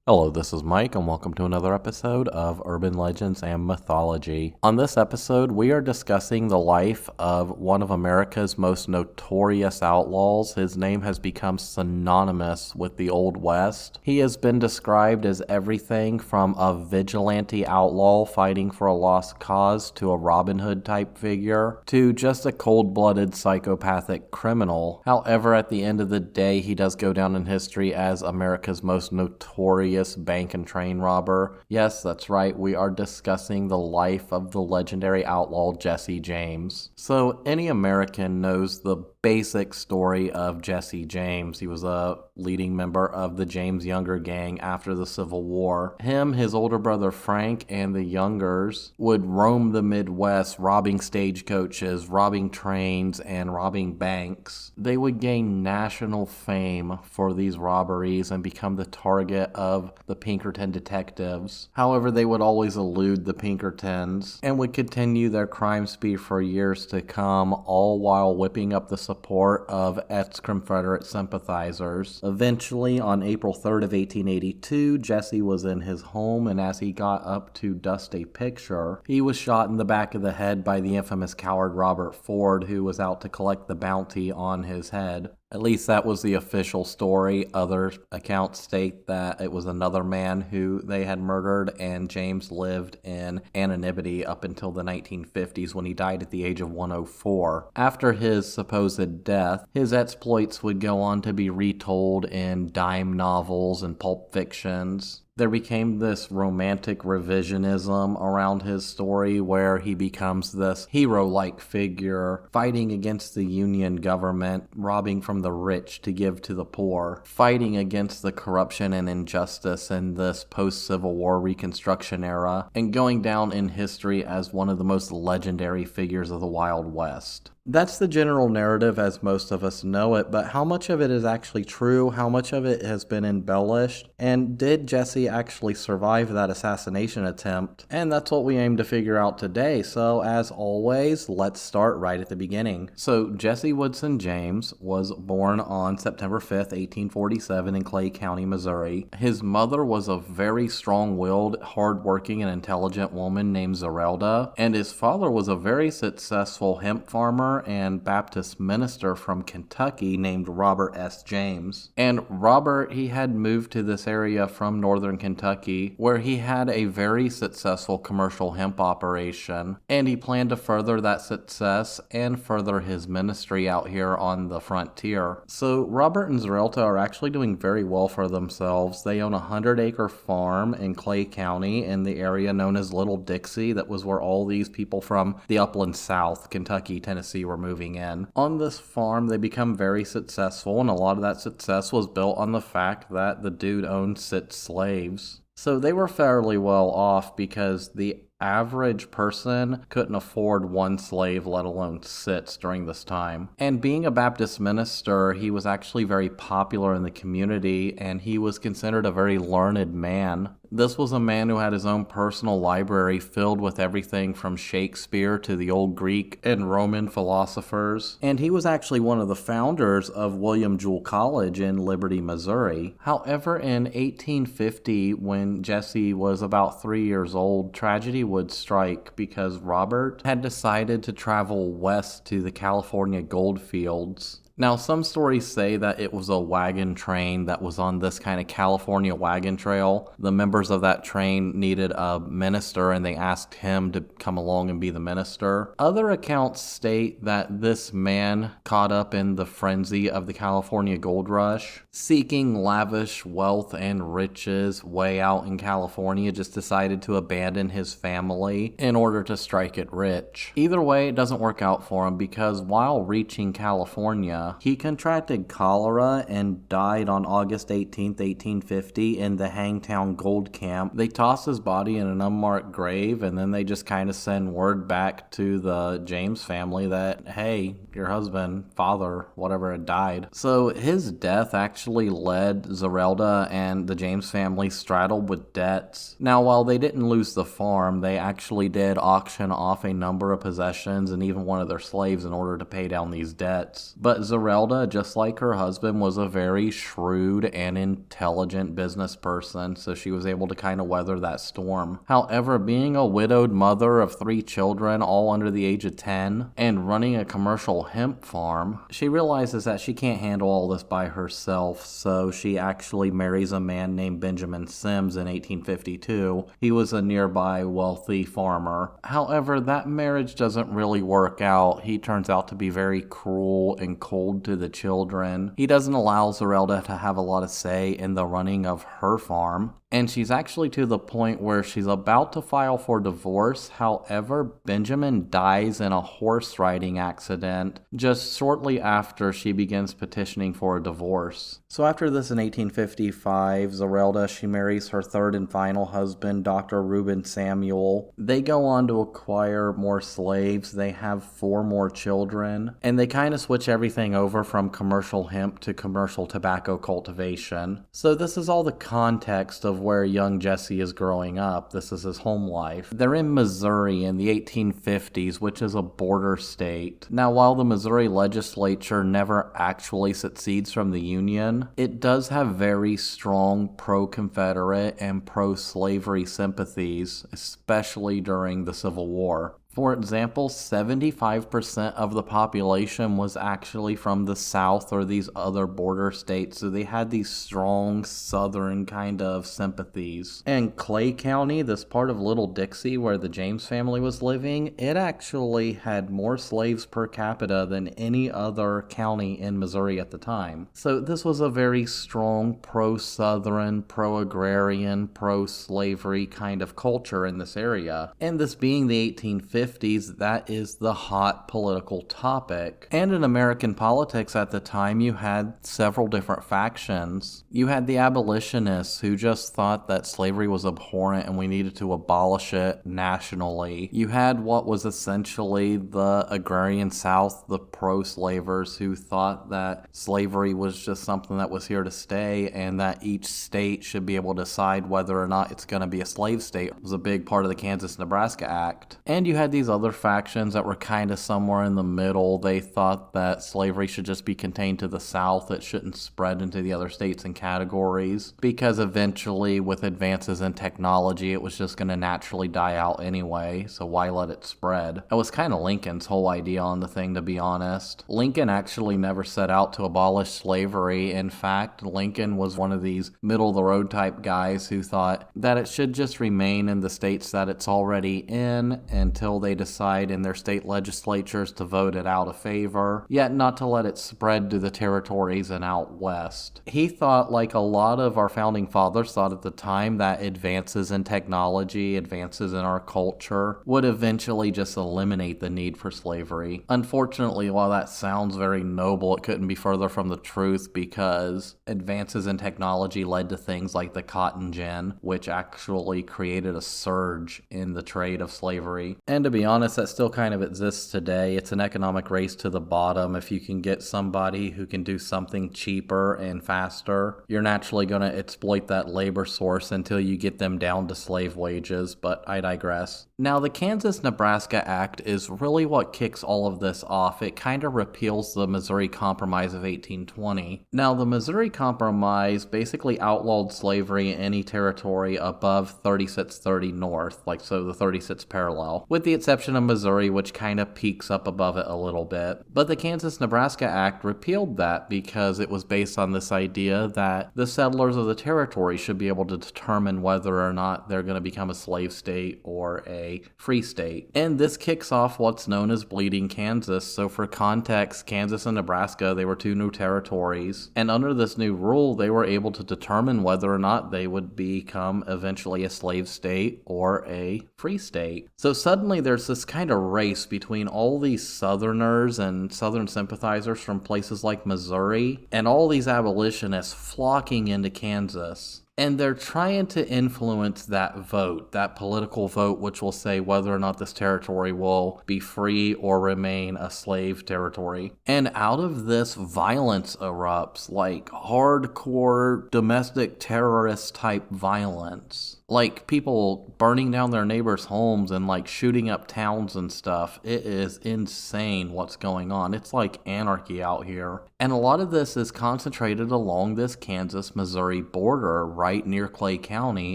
Hello, this is Mike, and welcome to another episode of Urban Legends and Mythology. On this episode, we are discussing the life of one of America's most notorious outlaws. His name has become synonymous with the Old West. He has been described as everything from a vigilante outlaw fighting for a lost cause to a Robin Hood type figure to just a cold-blooded psychopathic criminal. However, at the end of the day, he does go down in history as America's most notorious bank and train robber. Yes, that's right, we are discussing the life of the legendary outlaw Jesse James. So any American knows the basic story of Jesse James. He was a leading member of the James Younger gang after the Civil War. Him, his older brother Frank, and the Youngers would roam the Midwest, robbing stagecoaches, robbing trains, and robbing banks. They would gain national fame for these robberies and become the target of the Pinkerton detectives. However, they would always elude the Pinkertons and would continue their crime spree for years to come, all while whipping up the support of ex-Confederate sympathizers. Eventually, on April 3rd of 1882, Jesse was in his home, and as he got up to dust a picture, he was shot in the back of the head by the infamous coward Robert Ford, who was out to collect the bounty on his head. At least that was the official story. Other accounts state that it was another man who they had murdered, and James lived in anonymity up until the 1950s when he died at the age of 104. After his supposed death, his exploits would go on to be retold in dime novels and pulp fictions. There became this romantic revisionism around his story where he becomes this hero-like figure fighting against the Union government, robbing from the rich to give to the poor, fighting against the corruption and injustice in this post-Civil War Reconstruction era, and going down in history as one of the most legendary figures of the Wild West. That's the general narrative as most of us know it, but how much of it is actually true? How much of it has been embellished? And did Jesse actually survive that assassination attempt? And that's what we aim to figure out today. So as always, let's start right at the beginning. So Jesse Woodson James was born on September 5th, 1847 in Clay County, Missouri. His mother was a very strong-willed, hard-working, and intelligent woman named Zerelda, and his father was a very successful hemp farmer and Baptist minister from Kentucky named Robert S. James. And Robert, he had moved to this area from northern Kentucky where he had a very successful commercial hemp operation, and he planned to further that success and further his ministry out here on the frontier. So Robert and Zerelda are actually doing very well for themselves. They own a 100-acre farm in Clay County in the area known as Little Dixie. That was where all these people from the upland south, Kentucky, Tennessee, were moving in. On this farm, they become very successful, and a lot of that success was built on the fact that the dude owned 6 slaves. So they were fairly well off because the average person couldn't afford 1 slave, let alone 6 during this time. And being a Baptist minister, he was actually very popular in the community, and he was considered a very learned man. This was a man who had his own personal library filled with everything from Shakespeare to the old Greek and Roman philosophers. And he was actually one of the founders of William Jewell College in Liberty, Missouri. However, in 1850, when Jesse was about 3 years old, tragedy would strike because Robert had decided to travel west to the California gold fields. Now, some stories say that it was a wagon train that was on this kind of California wagon trail. The members of that train needed a minister, and they asked him to come along and be the minister. Other accounts state that this man, caught up in the frenzy of the California gold rush, seeking lavish wealth and riches way out in California, just decided to abandon his family in order to strike it rich. Either way, it doesn't work out for him because while reaching California, he contracted cholera and died on August 18th, 1850 in the Hangtown Gold Camp. They tossed his body in an unmarked grave, and then they just kind of send word back to the James family that, hey, your husband, father, whatever, had died. So his death actually led Zerelda and the James family straddled with debts. Now, while they didn't lose the farm, they actually did auction off a number of possessions and even one of their slaves in order to pay down these debts. But Zerelda, just like her husband, was a very shrewd and intelligent business person, so she was able to kind of weather that storm. However, being a widowed mother of 3 children, all under the age of 10, and running a commercial hemp farm, she realizes that she can't handle all this by herself, so she actually marries a man named Benjamin Sims in 1852. He was a nearby wealthy farmer. However, that marriage doesn't really work out. He turns out to be very cruel and cold to the children. He doesn't allow Zerelda to have a lot of say in the running of her farm. And she's actually to the point where she's about to file for divorce. However, Benjamin dies in a horse riding accident just shortly after she begins petitioning for a divorce. So after this in 1855, Zerelda, she marries her third and final husband, Dr. Reuben Samuel. They go on to acquire more slaves. They have 4 more children. And they kind of switch everything over from commercial hemp to commercial tobacco cultivation. So this is all the context of where young Jesse is growing up. This is his home life. They're in Missouri in the 1850s, which is a border state. Now, while the Missouri legislature never actually secedes from the Union, it does have very strong pro-Confederate and pro-slavery sympathies, especially during the Civil War. For example, 75% of the population was actually from the South or these other border states, so they had these strong Southern kind of sympathies. And Clay County, this part of Little Dixie where the James family was living, it actually had more slaves per capita than any other county in Missouri at the time. So this was a very strong pro-Southern, pro-agrarian, pro-slavery kind of culture in this area. And this being the 1850s, that is the hot political topic. And in American politics at the time, you had several different factions. You had the abolitionists who just thought that slavery was abhorrent and we needed to abolish it nationally. You had what was essentially the agrarian South, the pro-slavers, who thought that slavery was just something that was here to stay and that each state should be able to decide whether or not it's going to be a slave state. It was a big part of the Kansas-Nebraska Act. And you had these other factions that were kind of somewhere in the middle. They thought that slavery should just be contained to the South. It shouldn't spread into the other states and categories, because eventually with advances in technology, it was just going to naturally die out anyway, so why let it spread? That was kind of Lincoln's whole idea on the thing, to be honest. Lincoln actually never set out to abolish slavery. In fact, Lincoln was one of these middle-of-the-road type guys who thought that it should just remain in the states that it's already in until they decide in their state legislatures to vote it out of favor, yet not to let it spread to the territories and out west. He thought, like a lot of our founding fathers thought at the time, that advances in technology, advances in our culture would eventually just eliminate the need for slavery. Unfortunately, while that sounds very noble, it couldn't be further from the truth, because advances in technology led to things like the cotton gin, which actually created a surge in the trade of slavery. And to be honest, that still kind of exists today. It's an economic race to the bottom. If you can get somebody who can do something cheaper and faster, you're naturally going to exploit that labor source until you get them down to slave wages, but I digress. Now, the Kansas-Nebraska Act is really what kicks all of this off. It kind of repeals the Missouri Compromise of 1820. Now, the Missouri Compromise basically outlawed slavery in any territory above 3630 north, like so the 36 parallel, with the exception of Missouri, which kind of peaks up above it a little bit. But the Kansas-Nebraska Act repealed that because it was based on this idea that the settlers of the territory should be able to determine whether or not they're going to become a slave state or a free state. And this kicks off what's known as Bleeding Kansas. So for context, Kansas and Nebraska, they were 2 new territories. And under this new rule, they were able to determine whether or not they would become eventually a slave state or a free state. So suddenly there's this kind of race between all these Southerners and Southern sympathizers from places like Missouri and all these abolitionists flocking into Kansas. And they're trying to influence that vote, that political vote, which will say whether or not this territory will be free or remain a slave territory. And out of this, violence erupts, like hardcore domestic terrorist type violence. Like people burning down their neighbors' homes and like shooting up towns and stuff. It is insane what's going on. It's like anarchy out here. And a lot of this is concentrated along this Kansas-Missouri border right near Clay County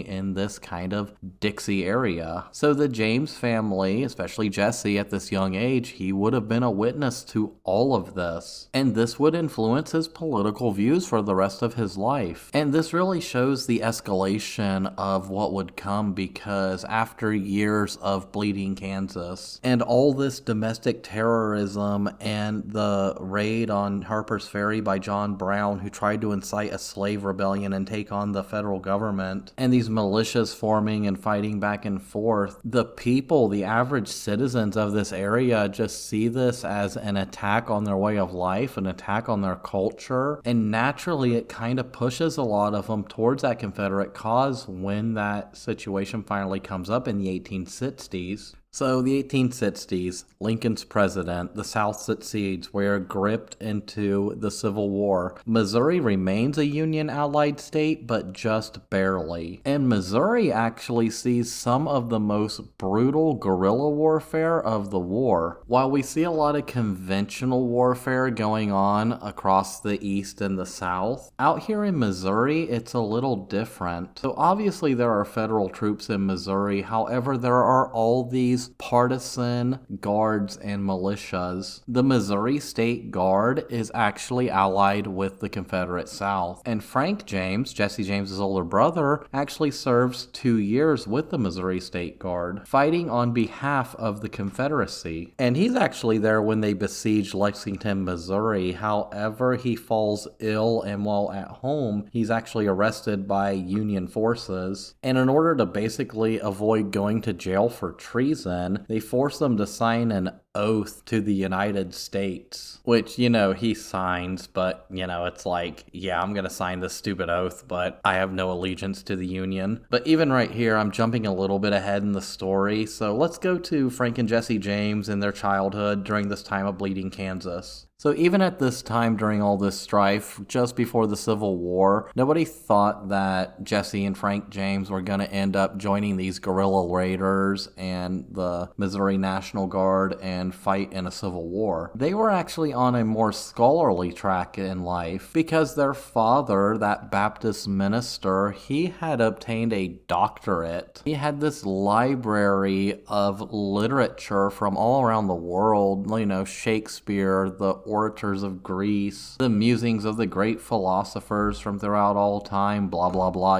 in this kind of Dixie area. So the James family, especially Jesse at this young age, he would have been a witness to all of this. And this would influence his political views for the rest of his life. And this really shows the escalation of what would come, because after years of bleeding Kansas and all this domestic terrorism and the raid on Harper's Ferry by John Brown, who tried to incite a slave rebellion and take on the federal government, and these militias forming and fighting back and forth, the people, the average citizens of this area, just see this as an attack on their way of life, an attack on their culture, and naturally it kind of pushes a lot of them towards that Confederate cause when that situation finally comes up in the 1860s. So the 1860s, Lincoln's president, the South succeeds, we're gripped into the Civil War. Missouri remains a Union allied state, but just barely. And Missouri actually sees some of the most brutal guerrilla warfare of the war. While we see a lot of conventional warfare going on across the East and the South, out here in Missouri, it's a little different. So obviously there are federal troops in Missouri, however, there are all these partisan guards and militias. The Missouri State Guard is actually allied with the Confederate South. And Frank James, Jesse James's older brother, actually serves 2 years with the Missouri State Guard, fighting on behalf of the Confederacy. And he's actually there when they besiege Lexington, Missouri. However, he falls ill, and while at home, he's actually arrested by Union forces. And in order to basically avoid going to jail for treason, they force them to sign an oath to the United States, which, he signs, but, it's like, yeah, I'm going to sign this stupid oath, but I have no allegiance to the Union. But even right here, I'm jumping a little bit ahead in the story, so let's go to Frank and Jesse James in their childhood during this time of bleeding Kansas. So even at this time during all this strife, just before the Civil War, nobody thought that Jesse and Frank James were going to end up joining these guerrilla raiders and the Missouri National Guard and fight in a civil war. They were actually on a more scholarly track in life because their father, that Baptist minister, he had obtained a doctorate. He had this library of literature from all around the world, Shakespeare, the orators of Greece, the musings of the great philosophers from throughout all time, blah, blah, blah.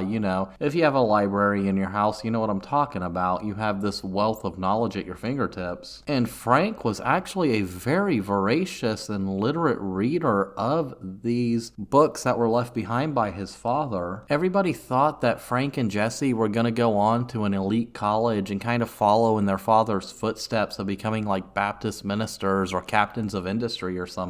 If you have a library in your house, you know what I'm talking about. You have this wealth of knowledge at your fingertips. And Frank was actually a very voracious and literate reader of these books that were left behind by his father. Everybody thought that Frank and Jesse were going to go on to an elite college and kind of follow in their father's footsteps of becoming like Baptist ministers or captains of industry or something.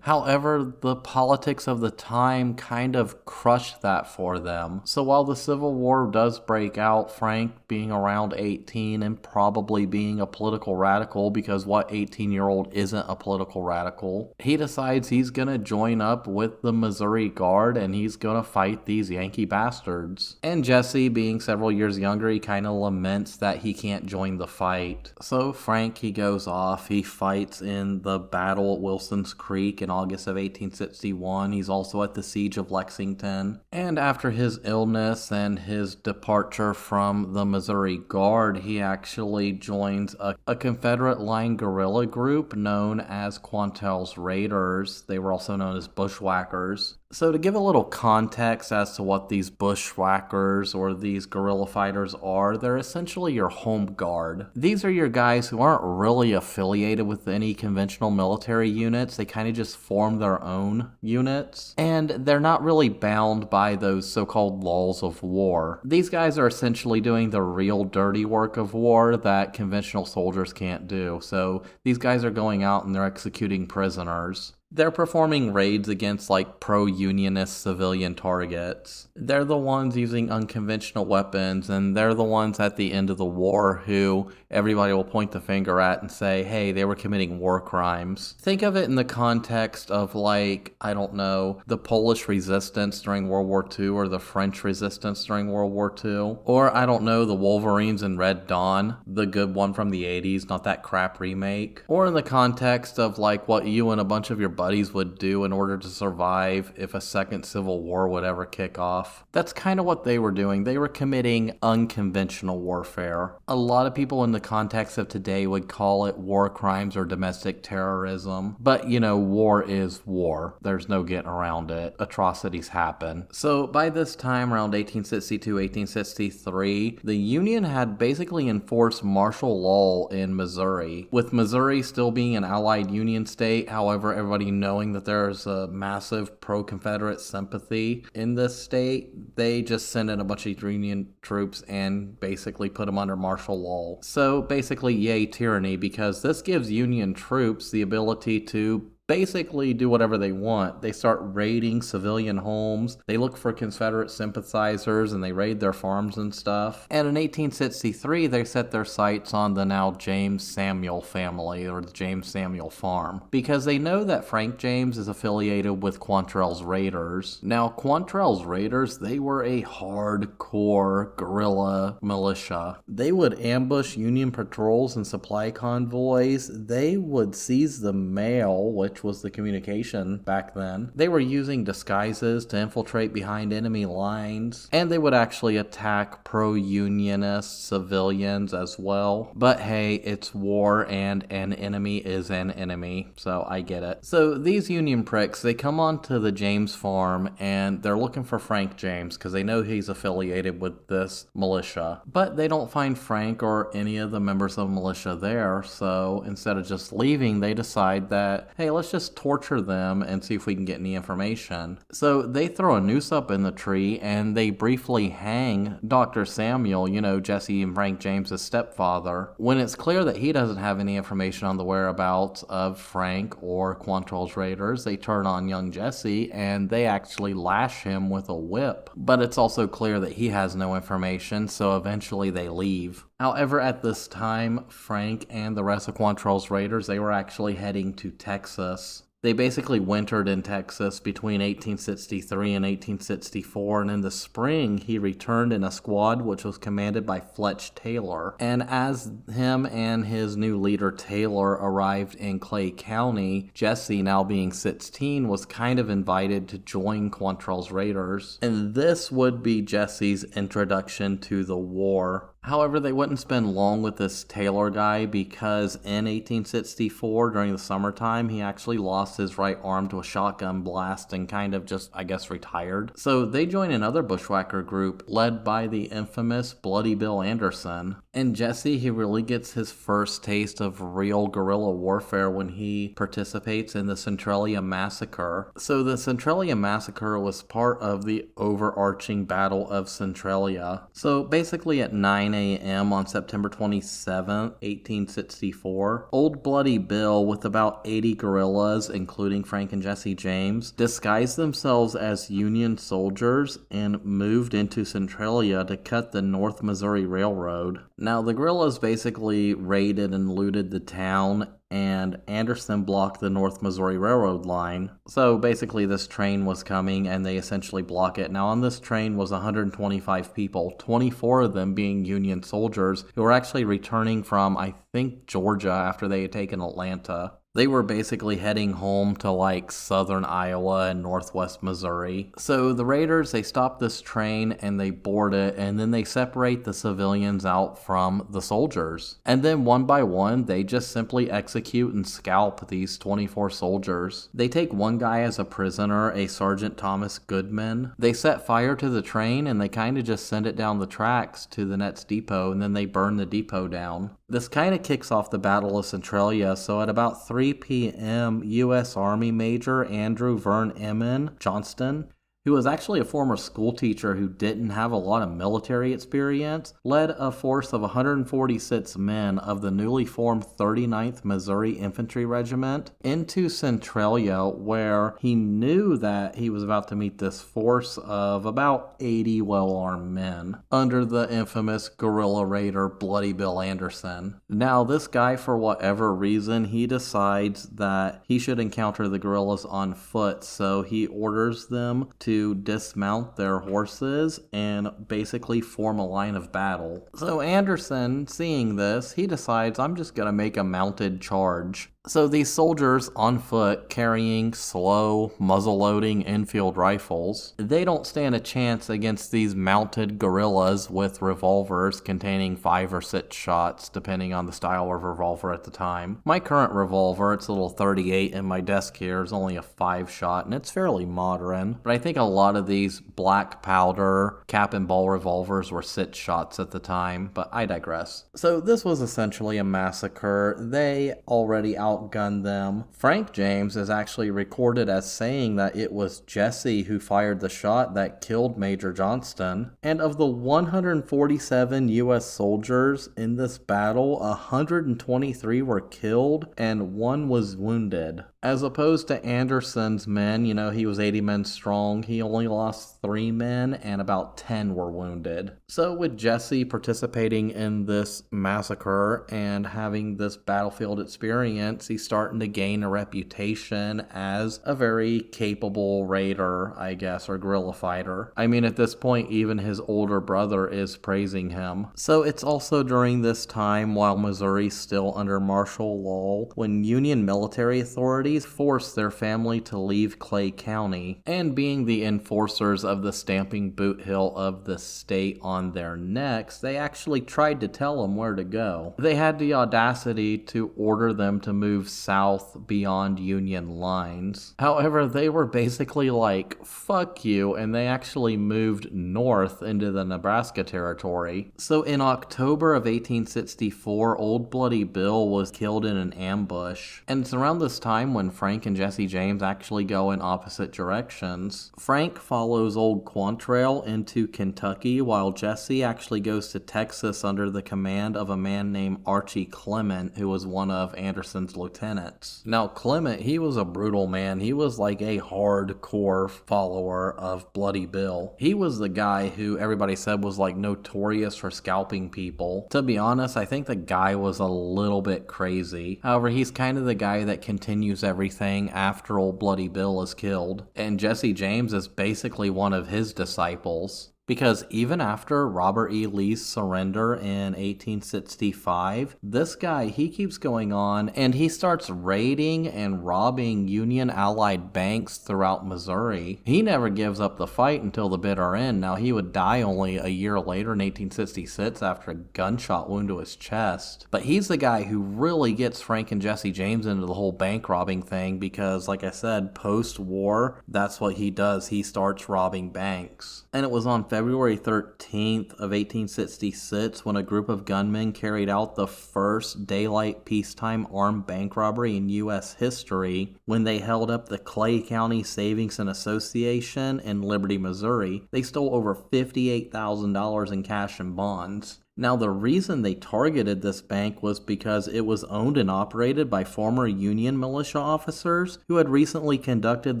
However, the politics of the time kind of crushed that for them. So while the Civil War does break out, Frank being around 18 and probably being a political radical, because what 18-year-old isn't a political radical, he decides he's going to join up with the Missouri Guard and he's going to fight these Yankee bastards. And Jesse, being several years younger, he kind of laments that he can't join the fight. So Frank, he goes off, he fights in the battle at Wilson's Creek in August of 1861. He's also at the siege of Lexington. And after his illness and his departure from the Missouri Guard, he actually joins a Confederate line guerrilla group known as Quantrell's Raiders. They were also known as Bushwhackers. So to give a little context as to what these bushwhackers or these guerrilla fighters are, they're essentially your home guard. These are your guys who aren't really affiliated with any conventional military units. They kind of just form their own units, and they're not really bound by those so-called laws of war. These guys are essentially doing the real dirty work of war that conventional soldiers can't do. So these guys are going out and they're executing prisoners. They're performing raids against like pro-unionist civilian targets. They're the ones using unconventional weapons, and they're the ones at the end of the war who everybody will point the finger at and say, hey, they were committing war crimes. Think of it in the context of like, I don't know, the Polish resistance during World War II or the French resistance during World War II. Or, I don't know, the Wolverines in Red Dawn, the good one from the 80s, not that crap remake. Or in the context of like what you and a bunch of your buddies would do in order to survive if a second civil war would ever kick off. That's kind of what they were doing. They were committing unconventional warfare. A lot of people in the context of today would call it war crimes or domestic terrorism. But, you know, war is war. There's no getting around it. Atrocities happen. So by this time, around 1862, 1863, the Union had basically enforced martial law in Missouri. With Missouri still being an allied Union state, however, everybody knowing that there's a massive pro-Confederate sympathy in this state, they just sent in a bunch of Union troops and basically put them under martial law. So basically, yay tyranny, because this gives Union troops the ability to basically do whatever they want. They start raiding civilian homes. They look for Confederate sympathizers and they raid their farms and stuff. And in 1863, they set their sights on the now James Samuel family, or the James Samuel farm, because they know that Frank James is affiliated with Quantrell's Raiders. Now, Quantrell's Raiders, they were a hardcore guerrilla militia. They would ambush Union patrols and supply convoys. They would seize the mail, which was the communication back then. They were using disguises to infiltrate behind enemy lines, and they would actually attack pro-unionist civilians as well. But hey, it's war and an enemy is an enemy, so I get it. So these Union pricks, they come onto the James farm and they're looking for Frank James because they know he's affiliated with this militia. But they don't find Frank or any of the members of the militia there, so instead of just leaving, they decide that, hey, let's just torture them and see if we can get any information. So they throw a noose up in the tree and they briefly hang Dr. Samuel, you know, Jesse and Frank James's stepfather. When it's clear that he doesn't have any information on the whereabouts of Frank or Quantrell's Raiders, they turn on young Jesse and they actually lash him with a whip. But it's also clear that he has no information, so eventually they leave. However, at this time, Frank and the rest of Quantrell's Raiders, they were actually heading to Texas. They basically wintered in Texas between 1863 and 1864, and in the spring, he returned in a squad which was commanded by Fletch Taylor. And as him and his new leader Taylor arrived in Clay County, Jesse, now being 16, was kind of invited to join Quantrell's Raiders. And this would be Jesse's introduction to the war. However, they wouldn't spend long with this Taylor guy because in 1864, during the summertime, he actually lost his right arm to a shotgun blast and kind of just, I guess, retired. So they join another bushwhacker group led by the infamous Bloody Bill Anderson. And Jesse, he really gets his first taste of real guerrilla warfare when he participates in the Centralia Massacre. So the Centralia Massacre was part of the overarching Battle of Centralia. So basically at 9 a.m. on September 27, 1864, Old Bloody Bill, with about 80 guerrillas, including Frank and Jesse James, disguised themselves as Union soldiers and moved into Centralia to cut the North Missouri Railroad. Now, the guerrillas basically raided and looted the town, and Anderson blocked the North Missouri Railroad line. So basically this train was coming and they essentially block it. Now on this train was 125 people, 24 of them being Union soldiers who were actually returning from, I think, Georgia after they had taken Atlanta. They were basically heading home to like southern Iowa and northwest Missouri. So the raiders, they stop this train and they board it, and then they separate the civilians out from the soldiers. And then one by one, they just simply execute and scalp these 24 soldiers. They take one guy as a prisoner, a Sergeant Thomas Goodman. They set fire to the train and they kind of just send it down the tracks to the next depot, and then they burn the depot down. This kind of kicks off the Battle of Centralia, so at about 3 p.m., U.S. Army Major Andrew Vern Emmon Johnston, who was actually a former school teacher who didn't have a lot of military experience, led a force of 146 men of the newly formed 39th Missouri Infantry Regiment into Centralia, where he knew that he was about to meet this force of about 80 well-armed men under the infamous guerrilla raider Bloody Bill Anderson. Now, this guy, for whatever reason, he decides that he should encounter the guerrillas on foot, so he orders them to dismount their horses and basically form a line of battle. So Anderson, seeing this, he decides, I'm just going to make a mounted charge. So these soldiers on foot carrying slow, muzzle-loading Enfield rifles, they don't stand a chance against these mounted guerrillas with revolvers containing 5 or 6 shots, depending on the style of revolver at the time. My current revolver, it's a little 38 in my desk here, is only a 5-shot, and it's fairly modern. But I think a lot of these black powder cap and ball revolvers were 6 shots at the time, but I digress. So this was essentially a massacre. They already outgunned them. Frank James is actually recorded as saying that it was Jesse who fired the shot that killed Major Johnston. And of the 147 U.S. soldiers in this battle, 123 were killed and 1 was wounded. As opposed to Anderson's men, he was 80 men strong. He only lost 3 men and about 10 were wounded. So with Jesse participating in this massacre and having this battlefield experience, he's starting to gain a reputation as a very capable raider, I guess, or guerrilla fighter. I mean, at this point, even his older brother is praising him. So it's also during this time, while Missouri's still under martial law, when Union military authorities forced their family to leave Clay County, and being the enforcers of the stamping boot heel of the state on their necks, they actually tried to tell them where to go. They had the audacity to order them to move south beyond Union lines. However, they were basically like, fuck you, and they actually moved north into the Nebraska territory. So in October of 1864, Old Bloody Bill was killed in an ambush, and it's around this time when Frank and Jesse James actually go in opposite directions. Frank follows Old Quantrill into Kentucky, while Jesse actually goes to Texas under the command of a man named Archie Clement, who was one of Anderson's lieutenants. Now, Clement, he was a brutal man. He was like a hardcore follower of Bloody Bill. He was the guy who everybody said was like notorious for scalping people. To be honest, I think the guy was a little bit crazy. However, he's kind of the guy that continues everything after Old Bloody Bill is killed. And Jesse James is basically one of his disciples. Because even after Robert E. Lee's surrender in 1865, this guy, he keeps going on and he starts raiding and robbing Union Allied banks throughout Missouri. He never gives up the fight until the bitter end. Now, he would die only a year later in 1866 after a gunshot wound to his chest. But he's the guy who really gets Frank and Jesse James into the whole bank robbing thing because, like I said, post-war, that's what he does. He starts robbing banks. And it was on February 13th of 1866 when a group of gunmen carried out the first daylight peacetime armed bank robbery in U.S. history when they held up the Clay County Savings and Association in Liberty, Missouri. They stole over $58,000 in cash and bonds. Now, the reason they targeted this bank was because it was owned and operated by former Union militia officers who had recently conducted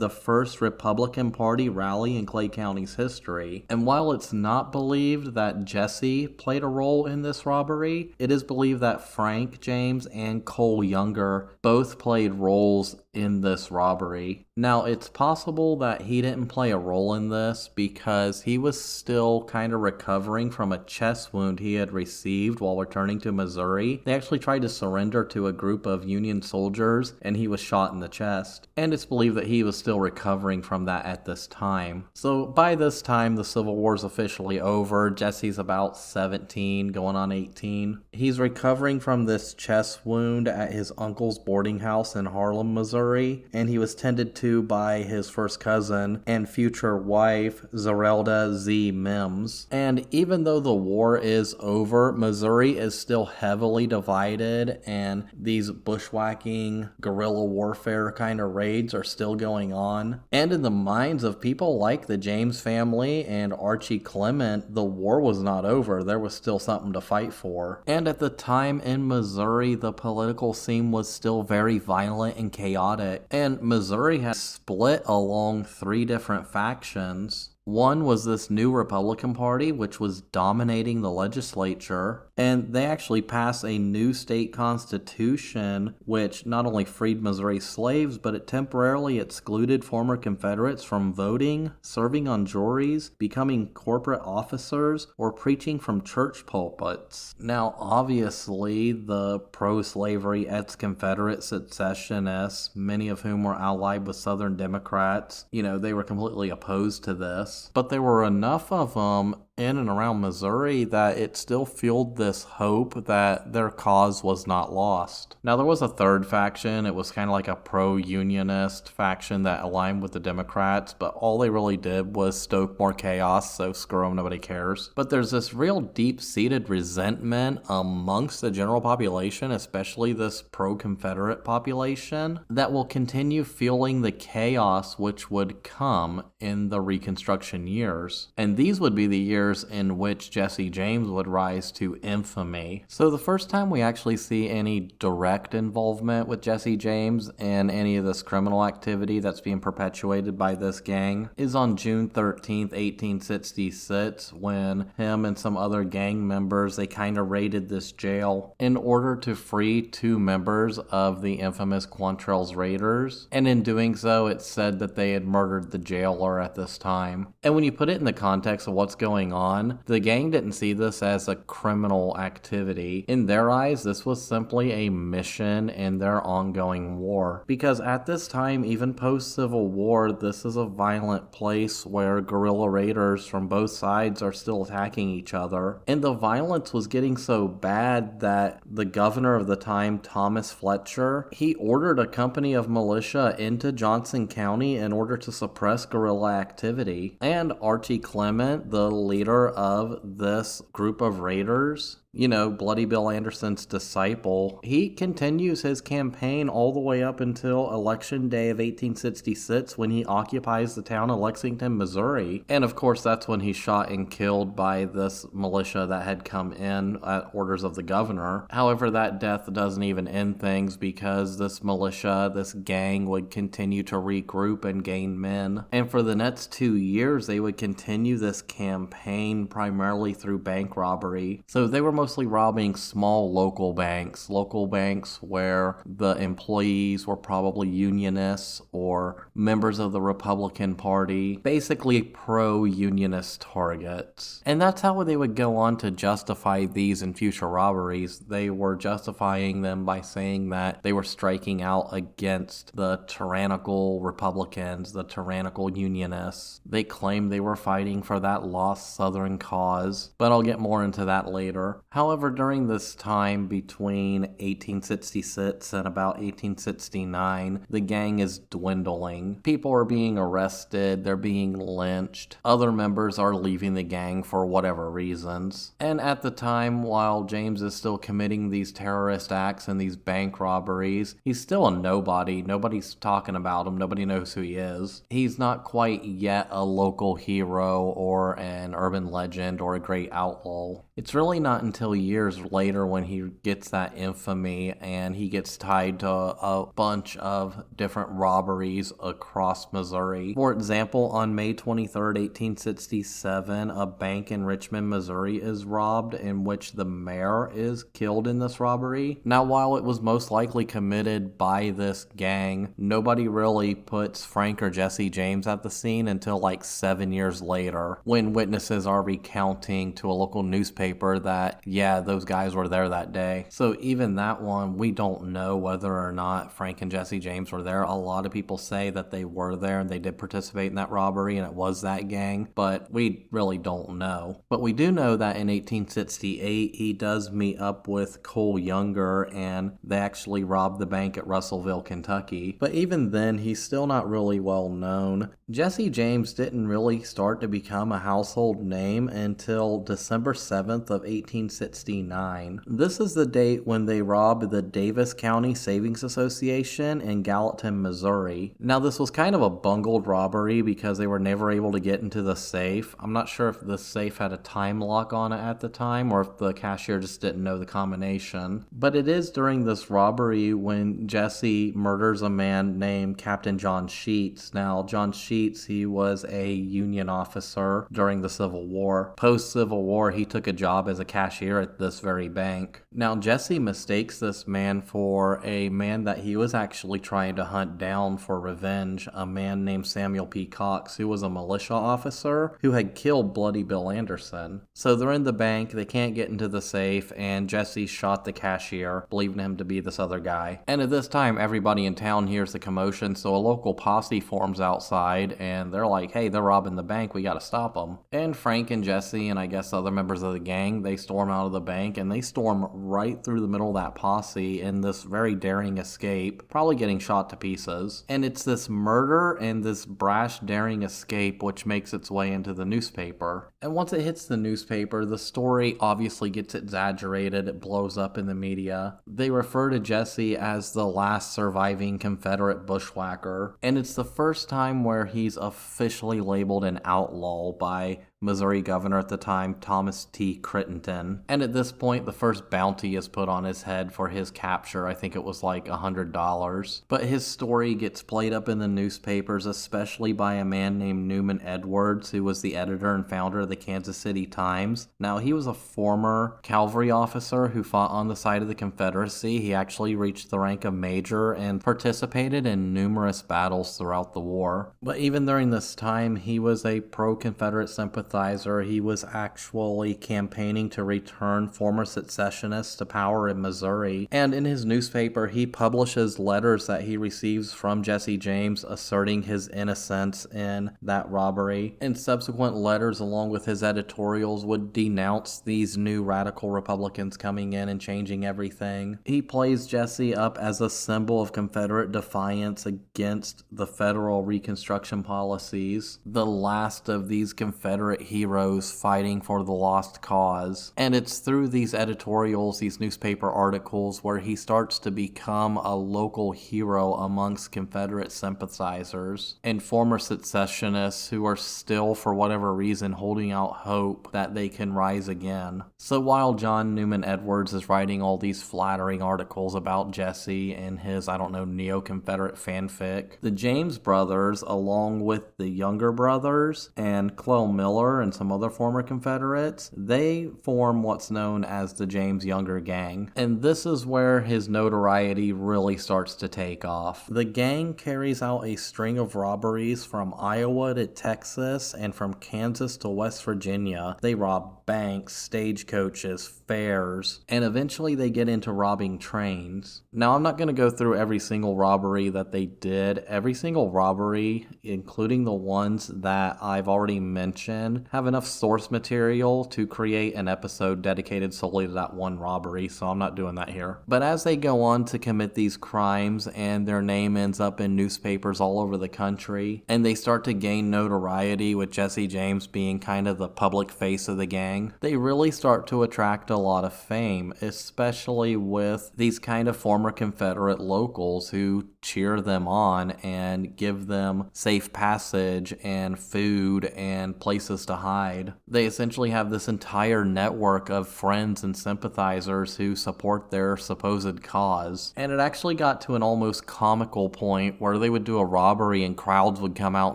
the first Republican Party rally in Clay County's history. And while it's not believed that Jesse played a role in this robbery, it is believed that Frank James and Cole Younger both played roles in this robbery. Now, it's possible that he didn't play a role in this because he was still kind of recovering from a chest wound he had received while returning to Missouri. They actually tried to surrender to a group of Union soldiers and he was shot in the chest. And it's believed that he was still recovering from that at this time. So by this time, the Civil War is officially over. Jesse's about 17, going on 18. He's recovering from this chest wound at his uncle's boarding house in Harlem, Missouri. Missouri, and he was tended to by his first cousin and future wife, Zerelda Z. Mims. And even though the war is over, Missouri is still heavily divided, and these bushwhacking, guerrilla warfare kind of raids are still going on. And in the minds of people like the James family and Archie Clement, the war was not over. There was still something to fight for. And at the time in Missouri, the political scene was still very violent and chaotic. And Missouri had split along 3 different factions. One was this new Republican Party, which was dominating the legislature, and they actually passed a new state constitution, which not only freed Missouri slaves, but it temporarily excluded former Confederates from voting, serving on juries, becoming corporate officers, or preaching from church pulpits. Now, obviously, the pro-slavery ex-Confederate secessionists, many of whom were allied with Southern Democrats, they were completely opposed to this. But there were enough of them in and around Missouri that it still fueled this hope that their cause was not lost. Now, there was a third faction. It was kind of like a pro-unionist faction that aligned with the Democrats, but all they really did was stoke more chaos, so screw them, nobody cares. But there's this real deep-seated resentment amongst the general population, especially this pro-Confederate population, that will continue fueling the chaos which would come in the Reconstruction years. And these would be the years in which Jesse James would rise to infamy. So the first time we actually see any direct involvement with Jesse James in any of this criminal activity that's being perpetuated by this gang is on June 13th, 1866, when him and some other gang members, they kind of raided this jail in order to free 2 members of the infamous Quantrell's Raiders. And in doing so, it's said that they had murdered the jailer at this time. And when you put it in the context of what's going on, the gang didn't see this as a criminal activity. In their eyes, this was simply a mission in their ongoing war. Because at this time, even post-Civil War, this is a violent place where guerrilla raiders from both sides are still attacking each other. And the violence was getting so bad that the governor of the time, Thomas Fletcher, he ordered a company of militia into Johnson County in order to suppress guerrilla activity. And Archie Clement, the leader of this group of raiders, Bloody Bill Anderson's disciple, he continues his campaign all the way up until Election Day of 1866 when he occupies the town of Lexington, Missouri. And of course, that's when he's shot and killed by this militia that had come in at orders of the governor. However, that death doesn't even end things because this militia, this gang, would continue to regroup and gain men. And for the next 2 years, they would continue this campaign primarily through bank robbery. So they were mostly robbing small local banks where the employees were probably unionists or members of the Republican Party, basically pro-unionist targets. And that's how they would go on to justify these and future robberies. They were justifying them by saying that they were striking out against the tyrannical Republicans, the tyrannical unionists. They claimed they were fighting for that lost Southern cause, but I'll get more into that later. However, during this time between 1866 and about 1869, the gang is dwindling. People are being arrested, they're being lynched. Other members are leaving the gang for whatever reasons. And at the time, while James is still committing these terrorist acts and these bank robberies, he's still a nobody. Nobody's talking about him. Nobody knows who he is. He's not quite yet a local hero or an urban legend or a great outlaw. It's really not until years later when he gets that infamy and he gets tied to a bunch of different robberies across Missouri. For example, on May 23rd, 1867, a bank in Richmond, Missouri is robbed in which the mayor is killed in this robbery. Now, while it was most likely committed by this gang, nobody really puts Frank or Jesse James at the scene until like 7 years later when witnesses are recounting to a local newspaper that yeah, those guys were there that day. So even that one, we don't know whether or not Frank and Jesse James were there. A lot of people say that they were there and they did participate in that robbery and it was that gang, but we really don't know. But we do know that in 1868, he does meet up with Cole Younger and they actually robbed the bank at Russellville, Kentucky. But even then, he's still not really well known. Jesse James didn't really start to become a household name until December 7th of 1869. This is the date when they robbed the Davis County Savings Association in Gallatin, Missouri. Now, this was kind of a bungled robbery because they were never able to get into the safe. I'm not sure if the safe had a time lock on it at the time or if the cashier just didn't know the combination. But it is during this robbery when Jesse murders a man named Captain John Sheets. Now, John Sheets, he was a Union officer during the Civil War. Post-Civil War, he took a job as a cashier at this very bank. Now, Jesse mistakes this man for a man that he was actually trying to hunt down for revenge, a man named Samuel P. Cox, who was a militia officer who had killed Bloody Bill Anderson. So they're in the bank, they can't get into the safe, and Jesse shot the cashier, believing him to be this other guy. And at this time, everybody in town hears the commotion, so a local posse forms outside, and they're like, hey, they're robbing the bank, we gotta stop them. And Frank and Jesse, and I guess other members of the gang, they storm out of the bank, and they storm right through the middle of that posse in this very daring escape, probably getting shot to pieces. And it's this murder and this brash, daring escape which makes its way into the newspaper. And once it hits the newspaper, the story obviously gets exaggerated, it blows up in the media. They refer to Jesse as the last surviving Confederate bushwhacker, and it's the first time where he's officially labeled an outlaw by Missouri governor at the time, Thomas T. Crittenden. And at this point, the first bounty is put on his head for his capture. I think it was like $100. But his story gets played up in the newspapers, especially by a man named Newman Edwards, who was the editor and founder of the Kansas City Times. Now, he was a former cavalry officer who fought on the side of the Confederacy. He actually reached the rank of major and participated in numerous battles throughout the war. But even during this time, he was a pro-Confederate sympathizer. He was actually campaigning to return former secessionists to power in Missouri. And in his newspaper, he publishes letters that he receives from Jesse James asserting his innocence in that robbery. And subsequent letters, along with his editorials, would denounce these new radical Republicans coming in and changing everything. He plays Jesse up as a symbol of Confederate defiance against the federal Reconstruction policies, the last of these Confederate heroes fighting for the lost cause. And it's through these editorials, these newspaper articles, where he starts to become a local hero amongst Confederate sympathizers and former secessionists who are still, for whatever reason, holding out hope that they can rise again. So while John Newman Edwards is writing all these flattering articles about Jesse and his, neo-Confederate fanfic, the James brothers, along with the younger brothers and Clell Miller and some other former Confederates, they form what's known as the James Younger Gang. And this is where his notoriety really starts to take off. The gang carries out a string of robberies from Iowa to Texas and from Kansas to West Virginia. They rob banks, stagecoaches, fairs, and eventually they get into robbing trains. Now, I'm not going to go through every single robbery that they did. Every single robbery, including the ones that I've already mentioned, have enough source material to create an episode dedicated solely to that one robbery, so I'm not doing that here. But as they go on to commit these crimes and their name ends up in newspapers all over the country, and they start to gain notoriety with Jesse James being kind of the public face of the gang, they really start to attract a lot of fame, especially with these kind of former Confederate locals who cheer them on and give them safe passage and food and places to hide. They essentially have this entire network of friends and sympathizers who support their supposed cause. And it actually got to an almost comical point where they would do a robbery and crowds would come out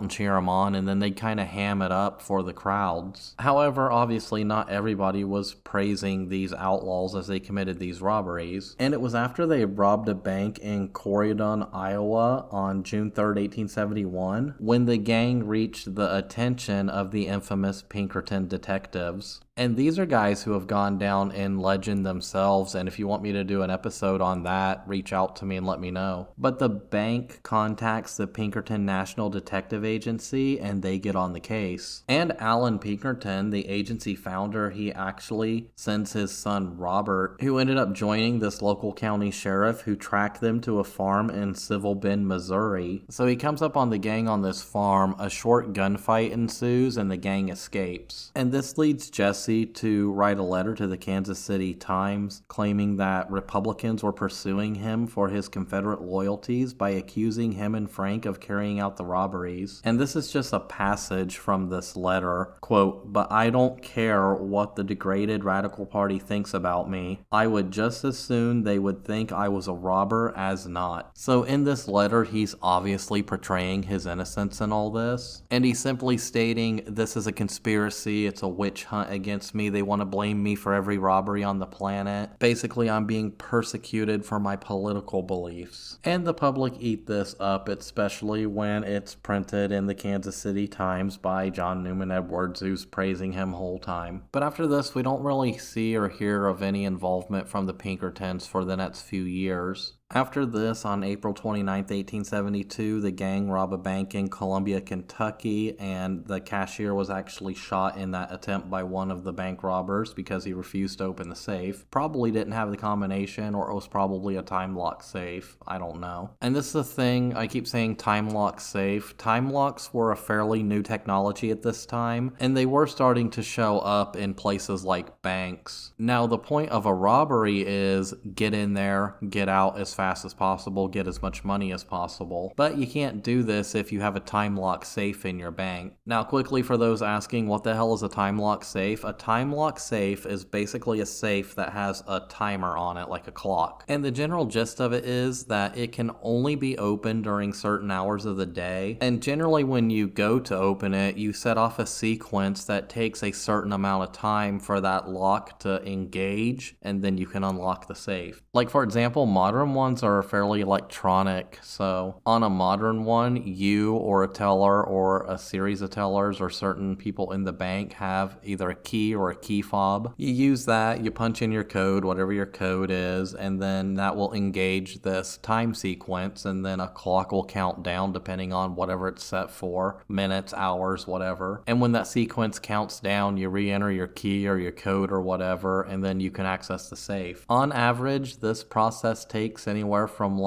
and cheer them on, and then they'd kind of ham it up for the crowds. However, obviously not everybody was praising these outlaws as they committed these robberies. And it was after they robbed a bank in Corydon, Iowa on June 3rd, 1871, when the gang reached the attention of the infamous Pinkerton detectives. And these are guys who have gone down in legend themselves, and if you want me to do an episode on that, reach out to me and let me know. But the bank contacts the Pinkerton National Detective Agency, and they get on the case. And Alan Pinkerton, the agency founder, he actually sends his son Robert, who ended up joining this local county sheriff who tracked them to a farm in Civil Bend, Missouri. So he comes up on the gang on this farm, a short gunfight ensues, and the gang escapes. And this leads Jesse to write a letter to the Kansas City Times claiming that Republicans were pursuing him for his Confederate loyalties by accusing him and Frank of carrying out the robberies. And this is just a passage from this letter, quote, "But I don't care what the degraded Radical Party thinks about me. I would just as soon they would think I was a robber as not." So in this letter, he's obviously portraying his innocence in all this. And he's simply stating, this is a conspiracy, it's a witch hunt against me, they want to blame me for every robbery on the planet. Basically, I'm being persecuted for my political beliefs. And the public eat this up, especially when it's printed in the Kansas City Times by John Newman Edwards, who's praising him whole time. But after this, we don't really see or hear of any involvement from the Pinkertons for the next few years. After this, on April 29, 1872, the gang robbed a bank in Columbia, Kentucky, and the cashier was actually shot in that attempt by one of the bank robbers because he refused to open the safe. Probably didn't have the combination, or it was probably a time lock safe. I don't know. And this is the thing, I keep saying time lock safe. Time locks were a fairly new technology at this time, and they were starting to show up in places like banks. Now, the point of a robbery is get in there, get out as fast as possible, get as much money as possible. But you can't do this if you have a time lock safe in your bank. Now, quickly for those asking, what the hell is a time lock safe? A time lock safe is basically a safe that has a timer on it, like a clock. And the general gist of it is that it can only be opened during certain hours of the day. And generally when you go to open it, you set off a sequence that takes a certain amount of time for that lock to engage, and then you can unlock the safe. Like for example, modern ones are fairly electronic, so on a modern one, you or a teller or a series of tellers or certain people in the bank have either a key or a key fob. You use that, you punch in your code, whatever your code is, and then that will engage this time sequence, and then a clock will count down depending on whatever it's set for, minutes, hours, whatever. And when that sequence counts down, you re-enter your key or your code or whatever, and then you can access the safe. On average, this process takes anywhere from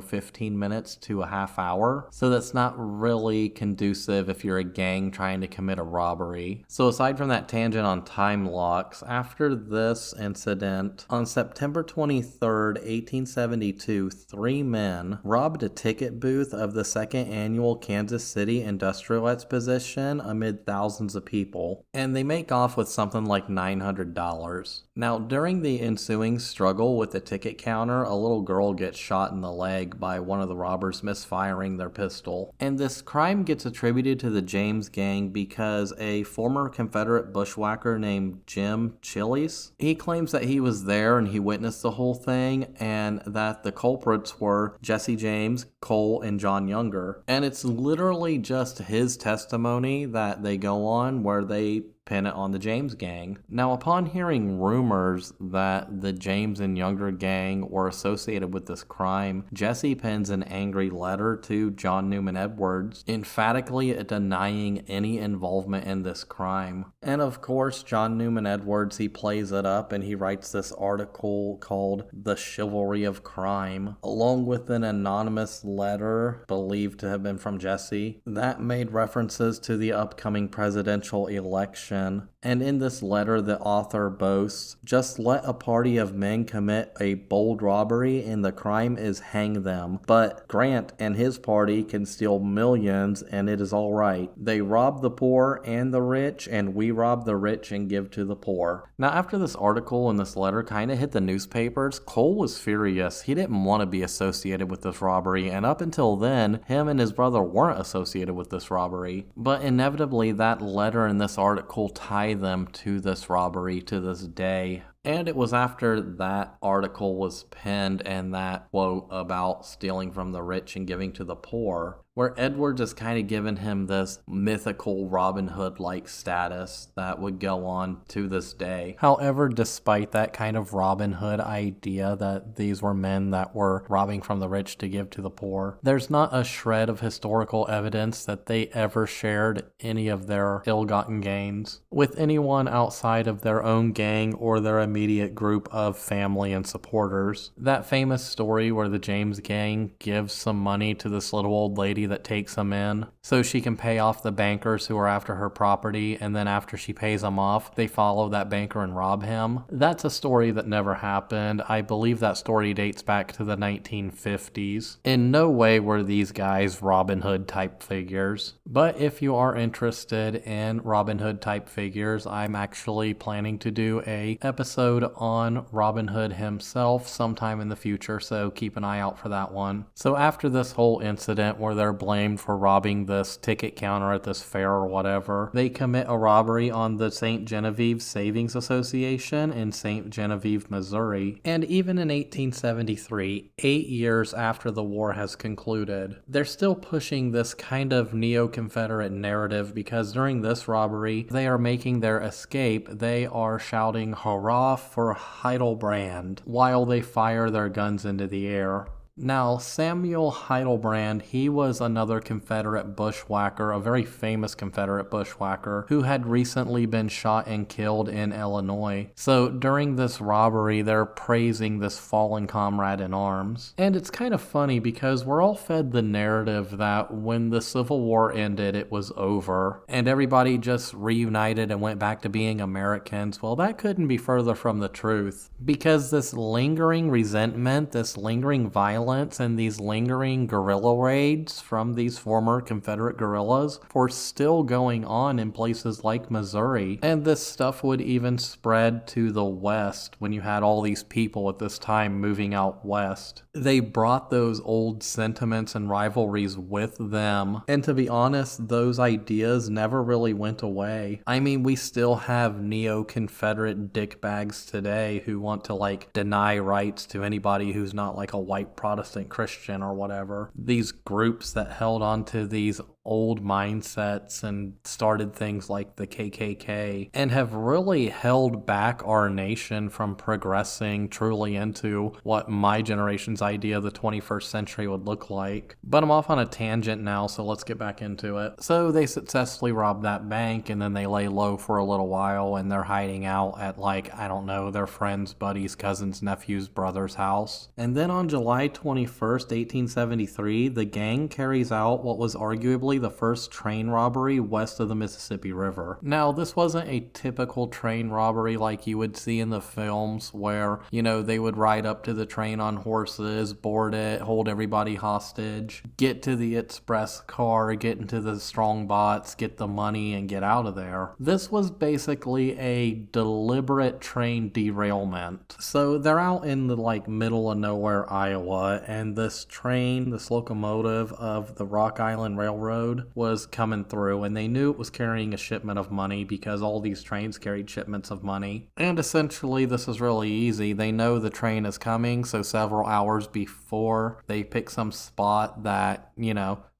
15 minutes to a half hour. So that's not really conducive if you're a gang trying to commit a robbery. So aside from that tangent on time locks, after this incident, on September 23rd, 1872, 3 men robbed a ticket booth of the second annual Kansas City Industrial Exposition amid thousands of people. And they make off with something like $900. Now, during the ensuing struggle with the ticket counter, a little girl gets shot in the leg by one of the robbers misfiring their pistol. And this crime gets attributed to the James gang because a former Confederate bushwhacker named Jim Chilies, he claims that he was there and he witnessed the whole thing, and that the culprits were Jesse James, Cole, and John Younger. And it's literally just his testimony that they go on where they pin it on the James gang. Now, upon hearing rumors that the James and Younger gang were associated with this crime, Jesse pens an angry letter to John Newman Edwards, emphatically denying any involvement in this crime. And of course, John Newman Edwards, he plays it up and he writes this article called The Chivalry of Crime, along with an anonymous letter believed to have been from Jesse that made references to the upcoming presidential election. And in this letter, the author boasts, "Just let a party of men commit a bold robbery and the crime is hang them. But Grant and his party can steal millions and it is all right. They rob the poor and the rich, and we rob the rich and give to the poor." Now, after this article and this letter kind of hit the newspapers, Cole was furious. He didn't want to be associated with this robbery, and up until then, him and his brother weren't associated with this robbery. But inevitably, that letter and this article tie them to this robbery to this day. And it was after that article was penned and that quote about stealing from the rich and giving to the poor where Edwards has kind of given him this mythical Robin Hood-like status that would go on to this day. However, despite that kind of Robin Hood idea that these were men that were robbing from the rich to give to the poor, there's not a shred of historical evidence that they ever shared any of their ill-gotten gains with anyone outside of their own gang or their immediate group of family and supporters. That famous story where the James gang gives some money to this little old lady that takes them in so she can pay off the bankers who are after her property, and then after she pays them off, they follow that banker and rob him. That's a story that never happened. I believe that story dates back to the 1950s. In no way were these guys Robin Hood type figures, but if you are interested in Robin Hood type figures, I'm actually planning to do a episode on Robin Hood himself sometime in the future, so keep an eye out for that one. So after this whole incident where they're blamed for robbing this ticket counter at this fair or whatever, they commit a robbery on the St. Genevieve Savings Association in St. Genevieve, Missouri, and even in 1873, 8 years after the war has concluded, they're still pushing this kind of neo-Confederate narrative because during this robbery, they are making their escape. They are shouting "Hurrah for Heidelbrand" while they fire their guns into the air. Now, Samuel Heidelbrand, he was another Confederate bushwhacker, a very famous Confederate bushwhacker, who had recently been shot and killed in Illinois. So during this robbery, they're praising this fallen comrade in arms. And it's kind of funny because we're all fed the narrative that when the Civil War ended, it was over, and everybody just reunited and went back to being Americans. Well, that couldn't be further from the truth, because this lingering resentment, this lingering violence, and these lingering guerrilla raids from these former Confederate guerrillas were still going on in places like Missouri. And this stuff would even spread to the West when you had all these people at this time moving out west. They brought those old sentiments and rivalries with them. And to be honest, those ideas never really went away. I mean, we still have neo-Confederate dickbags today who want to deny rights to anybody who's not like a white Protestant Christian or whatever. These groups that held on to these old mindsets and started things like the KKK and have really held back our nation from progressing truly into what my generation's idea of the 21st century would look like. But I'm off on a tangent now, so let's get back into it. So they successfully rob that bank, and then they lay low for a little while, and they're hiding out at I don't know, their friend's, buddy's, cousin's, nephew's, brother's house. And then on July 21st, 1873, the gang carries out what was arguably the first train robbery west of the Mississippi River. Now, this wasn't a typical train robbery like you would see in the films where, they would ride up to the train on horses, board it, hold everybody hostage, get to the express car, get into the strong bots, get the money, and get out of there. This was basically a deliberate train derailment. So they're out in the middle of nowhere, Iowa, and this train, this locomotive of the Rock Island Railroad was coming through, and they knew it was carrying a shipment of money because all these trains carried shipments of money. And essentially, this is really easy. They know the train is coming, so several hours before, they pick some spot that,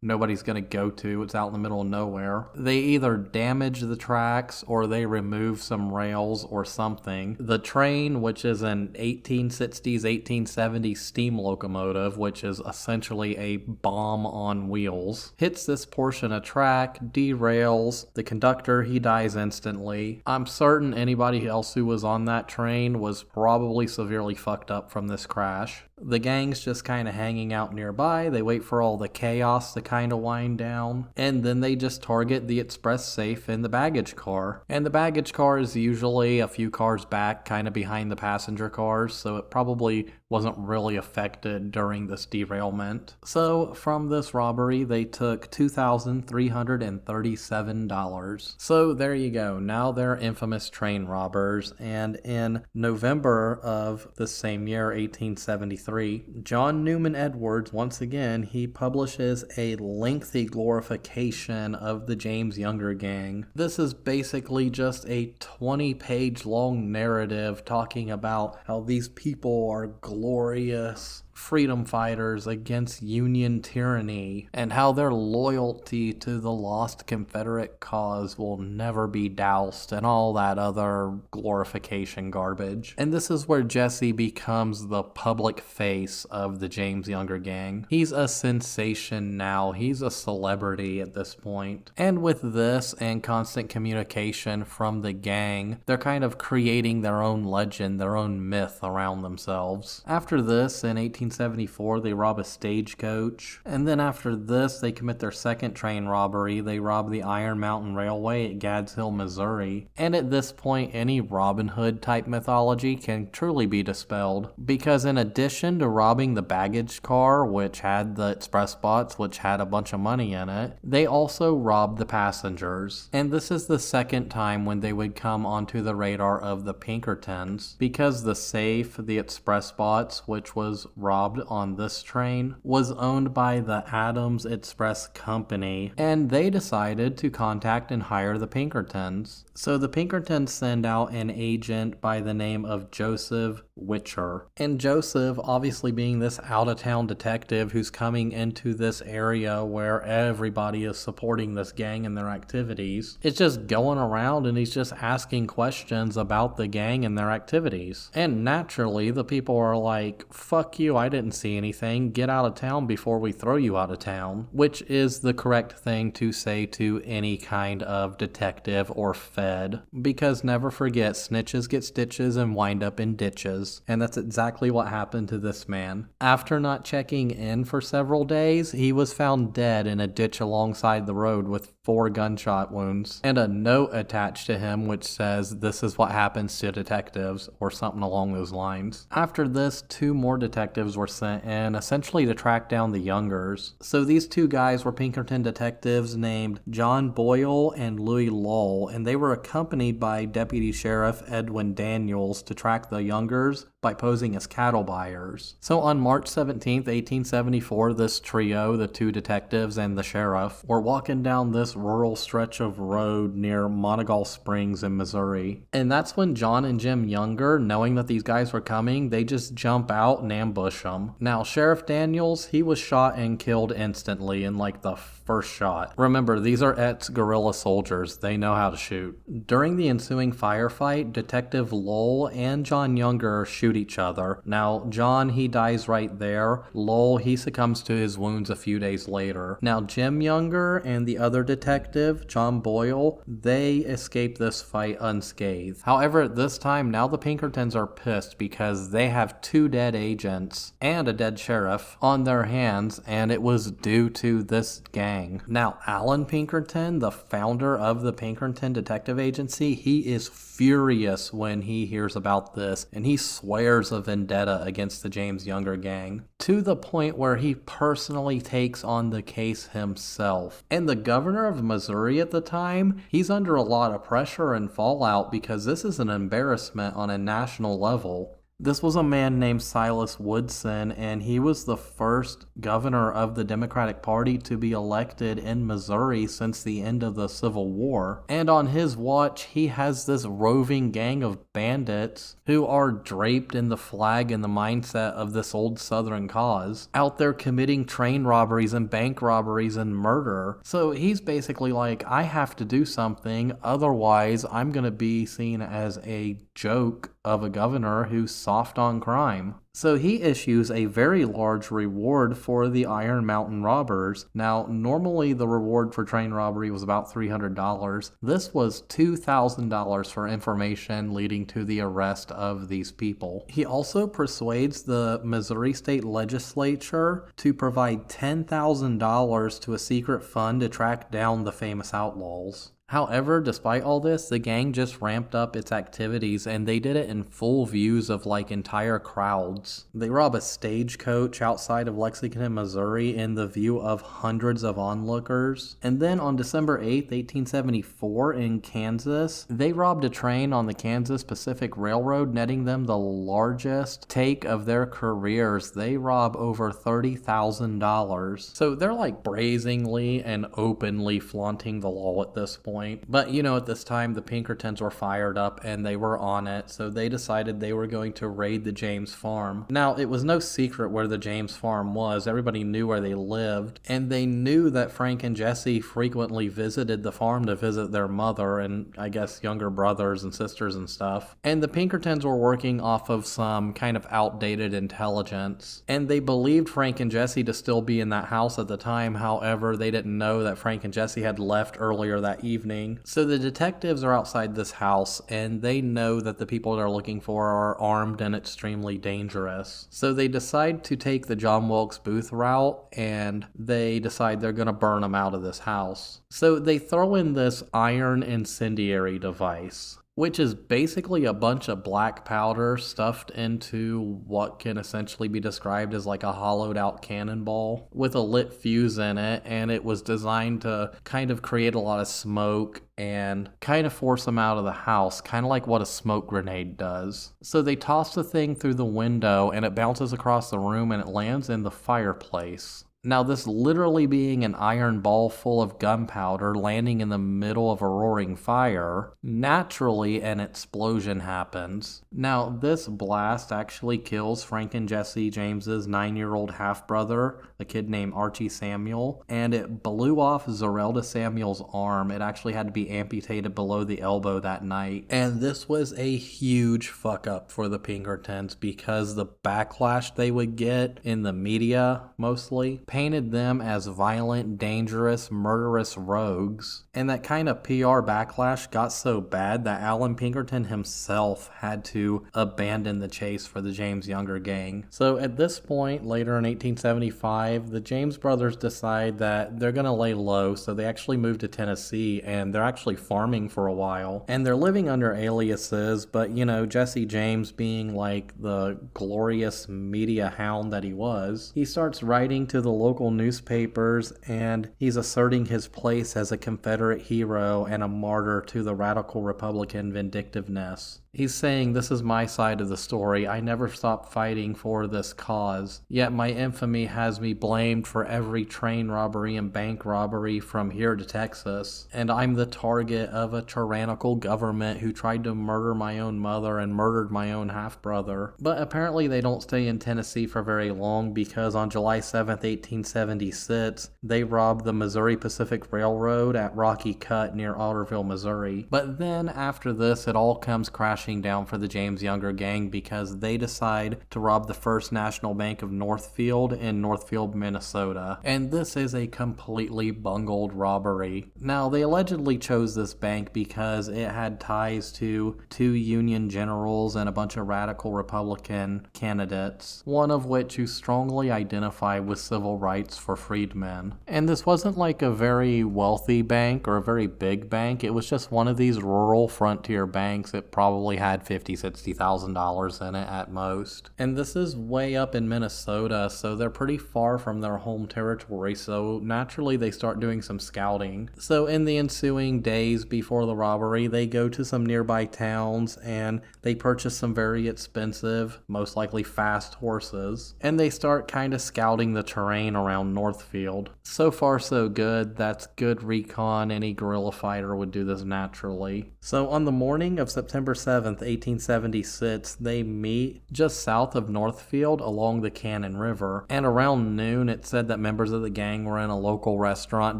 nobody's going to go to. It's out in the middle of nowhere. They either damage the tracks or they remove some rails or something. The train, which is an 1860s, 1870s steam locomotive, which is essentially a bomb on wheels, hits this portion of track, derails. The conductor, he dies instantly. I'm certain anybody else who was on that train was probably severely fucked up from this crash. The gang's just kind of hanging out nearby. They wait for all the chaos to kind of wind down, and then they just target the express safe in the baggage car. And the baggage car is usually a few cars back, kind of behind the passenger cars, so it probably wasn't really affected during this derailment. So from this robbery, they took $2,337. So there you go. Now they're infamous train robbers. And in November of the same year, 1873, John Newman Edwards, once again, he publishes a lengthy glorification of the James Younger gang. This is basically just a 20-page long narrative talking about how these people are glorious freedom fighters against Union tyranny, and how their loyalty to the lost Confederate cause will never be doused, and all that other glorification garbage. And this is where Jesse becomes the public face of the James Younger gang. He's a sensation now. He's a celebrity at this point. And with this and constant communication from the gang, they're kind of creating their own legend, their own myth around themselves. After this, in 1874, they rob a stagecoach. And then after this, they commit their second train robbery. They rob the Iron Mountain Railway at Gads Hill, Missouri. And at this point, any Robin Hood type mythology can truly be dispelled. Because in addition to robbing the baggage car, which had the express bots, which had a bunch of money in it, they also robbed the passengers. And this is the second time when they would come onto the radar of the Pinkertons. Because the safe, the express bots, which was robbed on this train, was owned by the Adams Express Company, and they decided to contact and hire the Pinkertons. So the Pinkertons send out an agent by the name of Joseph Witcher. And Joseph, obviously being this out-of-town detective who's coming into this area where everybody is supporting this gang and their activities, is just going around and he's just asking questions about the gang and their activities. And naturally, the people are like, fuck you, I didn't see anything. Get out of town before we throw you out of town. Which is the correct thing to say to any kind of detective or fed. Because never forget, snitches get stitches and wind up in ditches. And that's exactly what happened to this man. After not checking in for several days, he was found dead in a ditch alongside the road with 4 gunshot wounds, and a note attached to him which says, "This is what happens to detectives," or something along those lines. After this, 2 more detectives were sent in, essentially to track down the Youngers. So these 2 guys were Pinkerton detectives named John Boyle and Louis Lull, and they were accompanied by Deputy Sheriff Edwin Daniels to track the Youngers by posing as cattle buyers. So on March 17th, 1874, this trio, the 2 detectives and the sheriff, were walking down this rural stretch of road near Monegal Springs in Missouri. And that's when John and Jim Younger, knowing that these guys were coming, they just jump out and ambush them. Now, Sheriff Daniels, he was shot and killed instantly in like the first shot. Remember, these are ex-guerrilla soldiers. They know how to shoot. During the ensuing firefight, Detective Lull and John Younger shoot each other. Now, John, he dies right there. Lull, he succumbs to his wounds a few days later. Now, Jim Younger and the other detective, John Boyle, they escape this fight unscathed. However, at this time, now the Pinkertons are pissed because they have 2 dead agents and a dead sheriff on their hands, and it was due to this gang. Now, Alan Pinkerton, the founder of the Pinkerton Detective Agency, he is furious when he hears about this, and he swears a vendetta against the James Younger gang, to the point where he personally takes on the case himself. And the governor of Missouri at the time, he's under a lot of pressure and fallout because this is an embarrassment on a national level. This was a man named Silas Woodson, and he was the first governor of the Democratic Party to be elected in Missouri since the end of the Civil War. And on his watch, he has this roving gang of bandits who are draped in the flag and the mindset of this old Southern cause, out there committing train robberies and bank robberies and murder. So he's basically like, I have to do something, otherwise I'm going to be seen as a joke of a governor who's soft on crime. So he issues a very large reward for the Iron Mountain robbers. Now, normally the reward for train robbery was about $300. This was $2,000 for information leading to the arrest of these people. He also persuades the Missouri State Legislature to provide $10,000 to a secret fund to track down the famous outlaws. However, despite all this, the gang just ramped up its activities, and they did it in full views of like entire crowds. They rob a stagecoach outside of Lexington, Missouri in the view of hundreds of onlookers. And then on December 8th, 1874 in Kansas, they robbed a train on the Kansas Pacific Railroad, netting them the largest take of their careers. They rob over $30,000. So they're like brazenly and openly flaunting the law at this point. point. But, at this time, the Pinkertons were fired up and they were on it, so they decided they were going to raid the James farm. Now, it was no secret where the James farm was. Everybody knew where they lived, and they knew that Frank and Jesse frequently visited the farm to visit their mother and, I guess, younger brothers and sisters and stuff. And the Pinkertons were working off of some kind of outdated intelligence, and they believed Frank and Jesse to still be in that house at the time. However, they didn't know that Frank and Jesse had left earlier that evening. So the detectives are outside this house, and they know that the people they're looking for are armed and extremely dangerous. So they decide to take the John Wilkes Booth route, and they decide they're going to burn them out of this house. So they throw in this iron incendiary device, which is basically a bunch of black powder stuffed into what can essentially be described as like a hollowed out cannonball with a lit fuse in it, and it was designed to kind of create a lot of smoke and kind of force them out of the house, kind of like what a smoke grenade does. So they toss the thing through the window, and it bounces across the room and it lands in the fireplace. Now, this literally being an iron ball full of gunpowder landing in the middle of a roaring fire, naturally an explosion happens. Now, this blast actually kills Frank and Jesse James's 9-year-old half-brother, a kid named Archie Samuel, and it blew off Zerelda Samuel's arm. It actually had to be amputated below the elbow that night. And this was a huge fuck-up for the Pinkertons because the backlash they would get in the media, mostly, painted them as violent, dangerous, murderous rogues. And that kind of PR backlash got so bad that Alan Pinkerton himself had to abandon the chase for the James Younger gang. So at this point, later in 1875, the James brothers decide that they're going to lay low, so they actually move to Tennessee, and they're actually farming for a while. And they're living under aliases, but Jesse James, being like the glorious media hound that he was, he starts writing to the local newspapers, and he's asserting his place as a Confederate hero and a martyr to the radical Republican vindictiveness. He's saying, "This is my side of the story. I never stopped fighting for this cause. Yet my infamy has me blamed for every train robbery and bank robbery from here to Texas. And I'm the target of a tyrannical government who tried to murder my own mother and murdered my own half-brother." But apparently they don't stay in Tennessee for very long, because on July 7th, 1876, they robbed the Missouri Pacific Railroad at Rocky Cut near Otterville, Missouri. But then after this, it all comes crashing down for the James Younger gang, because they decide to rob the First National Bank of Northfield in Northfield, Minnesota. And this is a completely bungled robbery. Now, they allegedly chose this bank because it had ties to 2 Union generals and a bunch of radical Republican candidates, one of which who strongly identified with civil rights for freedmen. And this wasn't like a very wealthy bank or a very big bank. It was just one of these rural frontier banks. It probably had $50,000, $60,000 in it at most. And this is way up in Minnesota, so they're pretty far from their home territory, so naturally they start doing some scouting. So in the ensuing days before the robbery, they go to some nearby towns and they purchase some very expensive, most likely fast horses, and they start kind of scouting the terrain around Northfield. So far so good. That's good recon. Any guerrilla fighter would do this naturally. So on the morning of September 7th, 1876, they meet just south of Northfield along the Cannon River, and around noon it said that members of the gang were in a local restaurant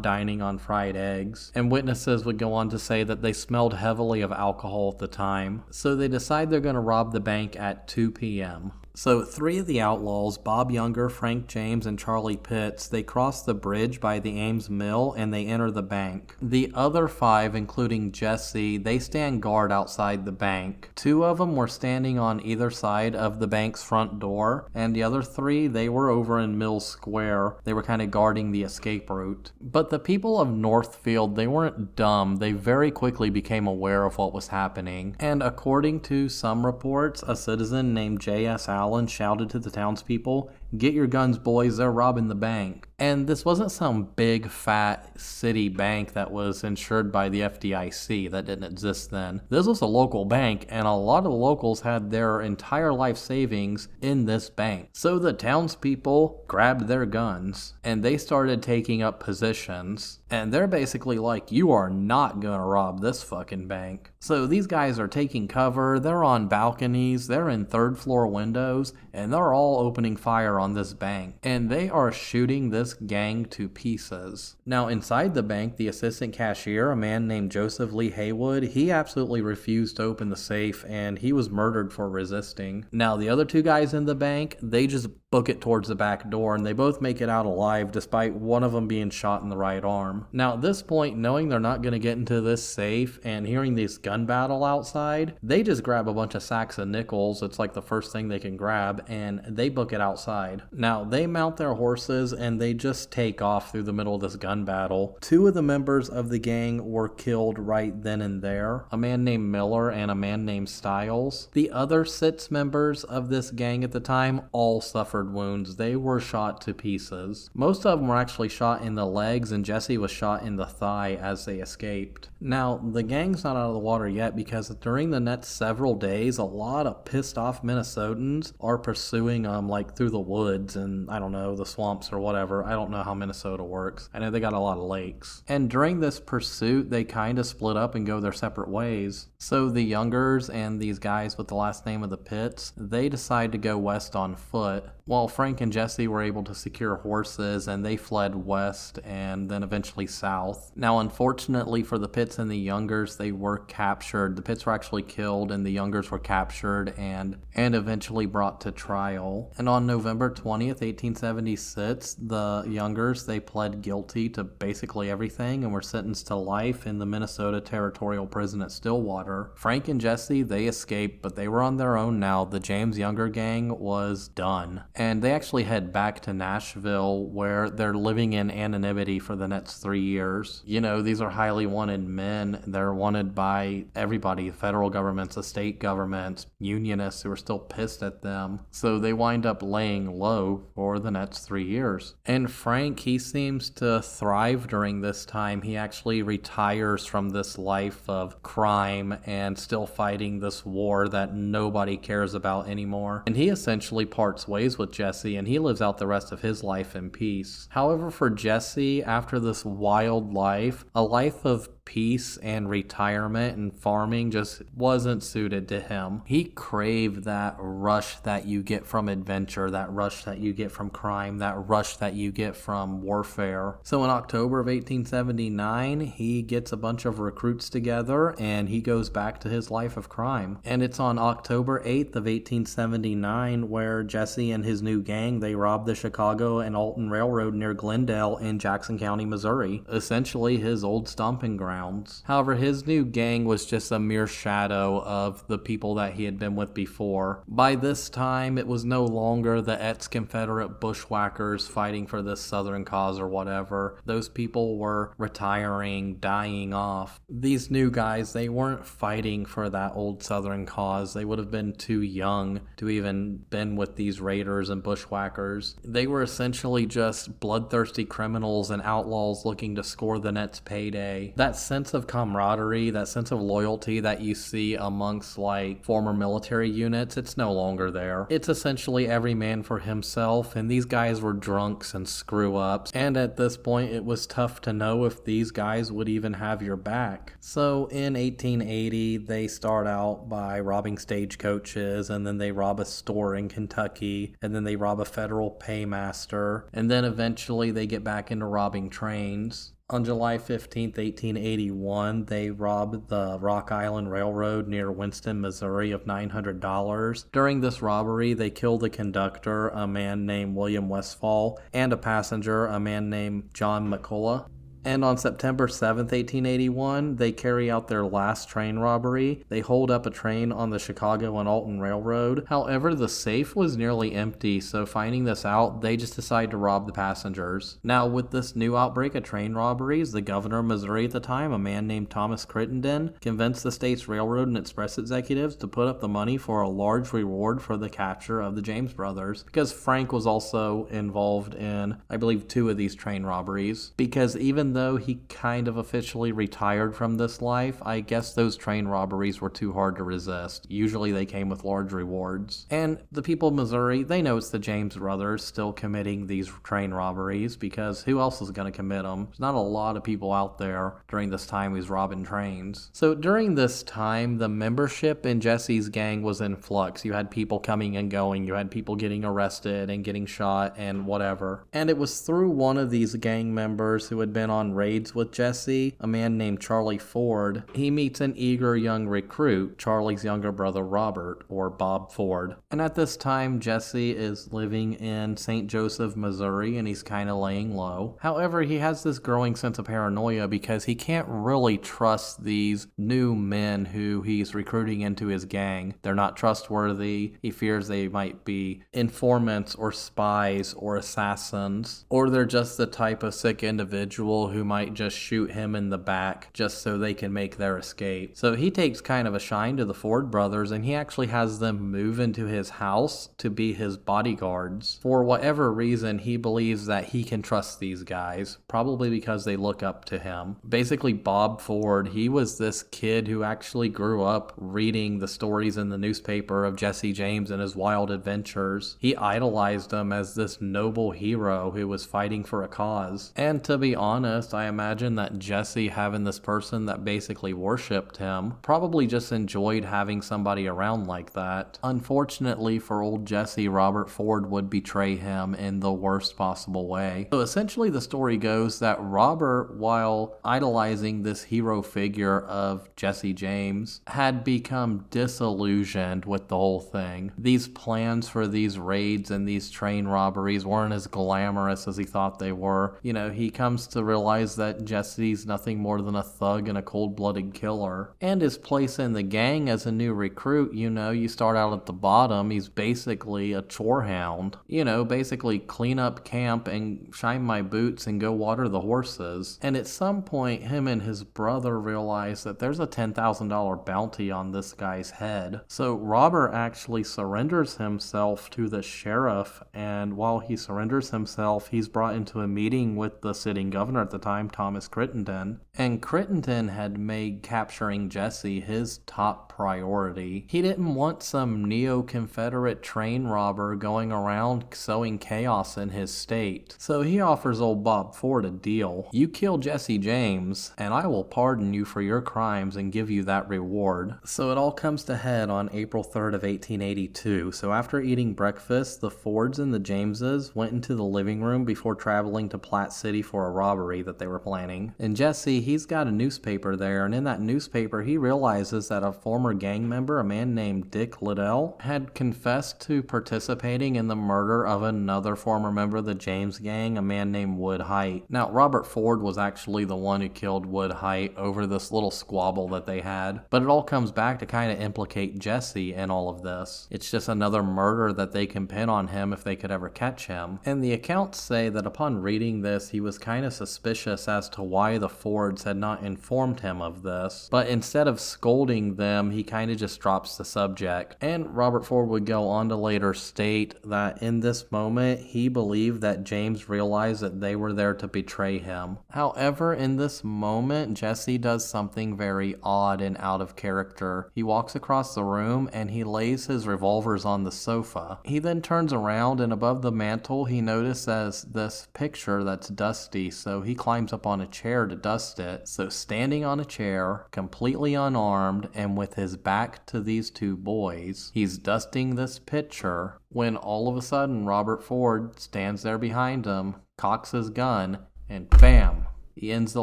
dining on fried eggs, and witnesses would go on to say that they smelled heavily of alcohol at the time. So they decide they're going to rob the bank at 2 p.m. So 3 of the outlaws, Bob Younger, Frank James, and Charlie Pitts, they cross the bridge by the Ames Mill and they enter the bank. The other 5, including Jesse, they stand guard outside the bank. 2 of them were standing on either side of the bank's front door, and the other 3, they were over in Mill Square. They were kind of guarding the escape route. But the people of Northfield, they weren't dumb. They very quickly became aware of what was happening. And according to some reports, a citizen named J.S. Allen shouted to the townspeople, get your guns, boys, they're robbing the bank. And this wasn't some big, fat city bank that was insured by the FDIC. That didn't exist then. This was a local bank, and a lot of the locals had their entire life savings in this bank. So the townspeople grabbed their guns, and they started taking up positions. And they're basically like, you are not gonna rob this fucking bank. So these guys are taking cover, they're on balconies, they're in third floor windows, and they're all opening fire on this bank. And they are shooting this gang to pieces. Now inside the bank, the assistant cashier, a man named Joseph Lee Haywood, he absolutely refused to open the safe, and he was murdered for resisting. Now the other two guys in the bank, they just book it towards the back door, and they both make it out alive despite one of them being shot in the right arm. Now at this point, knowing they're not going to get into this safe and hearing this gun battle outside, they just grab a bunch of sacks of nickels. It's like the first thing they can grab, and they book it outside. Now they mount their horses and they just take off through the middle of this gun battle. Two of the members of the gang were killed right then and there, a man named Miller and a man named Stiles. The other 6 members of this gang at the time all suffered wounds. They were shot to pieces. Most of them were actually shot in the legs, and Jesse was shot in the thigh as they escaped. Now, the gang's not out of the water yet, because during the next several days, a lot of pissed off Minnesotans are pursuing them like through the woods and, I don't know, the swamps or whatever. I don't know how Minnesota works. I know they got a lot of lakes. And during this pursuit, they kind of split up and go their separate ways. So the Youngers and these guys with the last name of the Pitts, they decide to go west on foot, while Frank and Jesse were able to secure horses, and they fled west and then eventually south. Now, unfortunately for the Pitts and the Youngers, they were captured. The Pitts were actually killed, and the Youngers were captured and eventually brought to trial. And on November 20th, 1876, the Youngers, they pled guilty to basically everything and were sentenced to life in the Minnesota Territorial Prison at Stillwater. Frank and Jesse, they escaped, but they were on their own now. The James Younger gang was done. And they actually head back to Nashville, where they're living in anonymity for the next 3 years. You know, these are highly wanted men. They're wanted by everybody, federal governments, the state governments, unionists who are still pissed at them. So they wind up laying low for the next 3 years. And Frank, he seems to thrive during this time. He actually retires from this life of crime and still fighting this war that nobody cares about anymore. And he essentially parts ways with Jesse, and he lives out the rest of his life in peace. However, for Jesse, after this wild life, a life of peace and retirement and farming just wasn't suited to him. He craved that rush that you get from adventure, that rush that you get from crime, that rush that you get from warfare. So in October of 1879, he gets a bunch of recruits together and he goes back to his life of crime. And it's on October 8th of 1879 where Jesse and his new gang, they rob the Chicago and Alton Railroad near Glendale in Jackson County, Missouri, essentially his old stomping ground. However, his new gang was just a mere shadow of the people that he had been with before. By this time, it was no longer the ex-Confederate bushwhackers fighting for this Southern cause or whatever. Those people were retiring, dying off. These new guys, they weren't fighting for that old Southern cause. They would have been too young to even been with these raiders and bushwhackers. They were essentially just bloodthirsty criminals and outlaws looking to score the next payday. That sense of camaraderie, that sense of loyalty that you see amongst like former military units, it's no longer there. It's essentially every man for himself, and these guys were drunks and screw ups, and at this point it was tough to know if these guys would even have your back. So in 1880 they start out by robbing stagecoaches, and then they rob a store in Kentucky, and then they rob a federal paymaster, and then eventually they get back into robbing trains. On July 15th, 1881, they robbed the Rock Island Railroad near Winston, Missouri of $900. During this robbery, they killed the conductor, a man named William Westfall, and a passenger, a man named John McCullough. And on September 7th, 1881, they carry out their last train robbery. They hold up a train on the Chicago and Alton Railroad. However, the safe was nearly empty, so finding this out, they just decide to rob the passengers. Now, with this new outbreak of train robberies, the governor of Missouri at the time, a man named Thomas Crittenden, convinced the state's railroad and express executives to put up the money for a large reward for the capture of the James brothers, because Frank was also involved in, I believe, 2 of these train robberies. Because even though he kind of officially retired from this life, I guess those train robberies were too hard to resist. Usually they came with large rewards. And the people of Missouri, they know it's the James brothers still committing these train robberies, because who else is going to commit them? There's not a lot of people out there during this time who's robbing trains. So during this time, the membership in Jesse's gang was in flux. You had people coming and going. You had people getting arrested and getting shot and whatever. And it was through one of these gang members who had been on raids with Jesse, a man named Charlie Ford. He meets an eager young recruit, Charlie's younger brother Robert, or Bob Ford. And at this time, Jesse is living in St. Joseph, Missouri, and he's kind of laying low. However, he has this growing sense of paranoia because he can't really trust these new men who he's recruiting into his gang. They're not trustworthy. He fears they might be informants or spies or assassins, or they're just the type of sick individual who might just shoot him in the back just so they can make their escape. So he takes kind of a shine to the Ford brothers, and he actually has them move into his house to be his bodyguards. For whatever reason, he believes that he can trust these guys, probably because they look up to him. Basically, Bob Ford, he was this kid who actually grew up reading the stories in the newspaper of Jesse James and his wild adventures. He idolized him as this noble hero who was fighting for a cause. And to be honest, I imagine that Jesse, having this person that basically worshipped him, probably just enjoyed having somebody around like that. Unfortunately for old Jesse, Robert Ford would betray him in the worst possible way. So essentially the story goes that Robert, while idolizing this hero figure of Jesse James, had become disillusioned with the whole thing. These plans for these raids and these train robberies weren't as glamorous as he thought they were. You know, he comes to realize that Jesse's nothing more than a thug and a cold-blooded killer. And his place in the gang as a new recruit, you know, you start out at the bottom, he's basically a chore hound. You know, basically clean up camp and shine my boots and go water the horses. And at some point, him and his brother realize that there's a $10,000 bounty on this guy's head. So Robert actually surrenders himself to the sheriff, and while he surrenders himself, he's brought into a meeting with the sitting governor at the time, Thomas Crittenden. And Crittenden had made capturing Jesse his top priority. He didn't want some neo-confederate train robber going around sowing chaos in his state. So he offers old Bob Ford a deal. You kill Jesse James, and I will pardon you for your crimes and give you that reward. So it all comes to head on April 3rd of 1882. So after eating breakfast, the Fords and the Jameses went into the living room before traveling to Platte City for a robbery that they were planning. And Jesse, he's got a newspaper there, and in that newspaper he realizes that a former gang member, a man named Dick Liddell, had confessed to participating in the murder of another former member of the James gang, a man named Wood Height. Now, Robert Ford was actually the one who killed Wood Height over this little squabble that they had, but it all comes back to kind of implicate Jesse in all of this. It's just another murder that they can pin on him if they could ever catch him. And the accounts say that upon reading this, he was kind of suspicious as to why the Fords had not informed him of this, but instead of scolding them, he kind of just drops the subject. And Robert Ford would go on to later state that in this moment, he believed that James realized that they were there to betray him. However, in this moment, Jesse does something very odd and out of character. He walks across the room and he lays his revolvers on the sofa. He then turns around, and above the mantle, he notices this picture that's dusty, so he climbs up on a chair to dust it. So standing on a chair, completely unarmed, and with his back to these two boys, he's dusting this picture when all of a sudden Robert Ford stands there behind him, cocks his gun, and bam! He ends the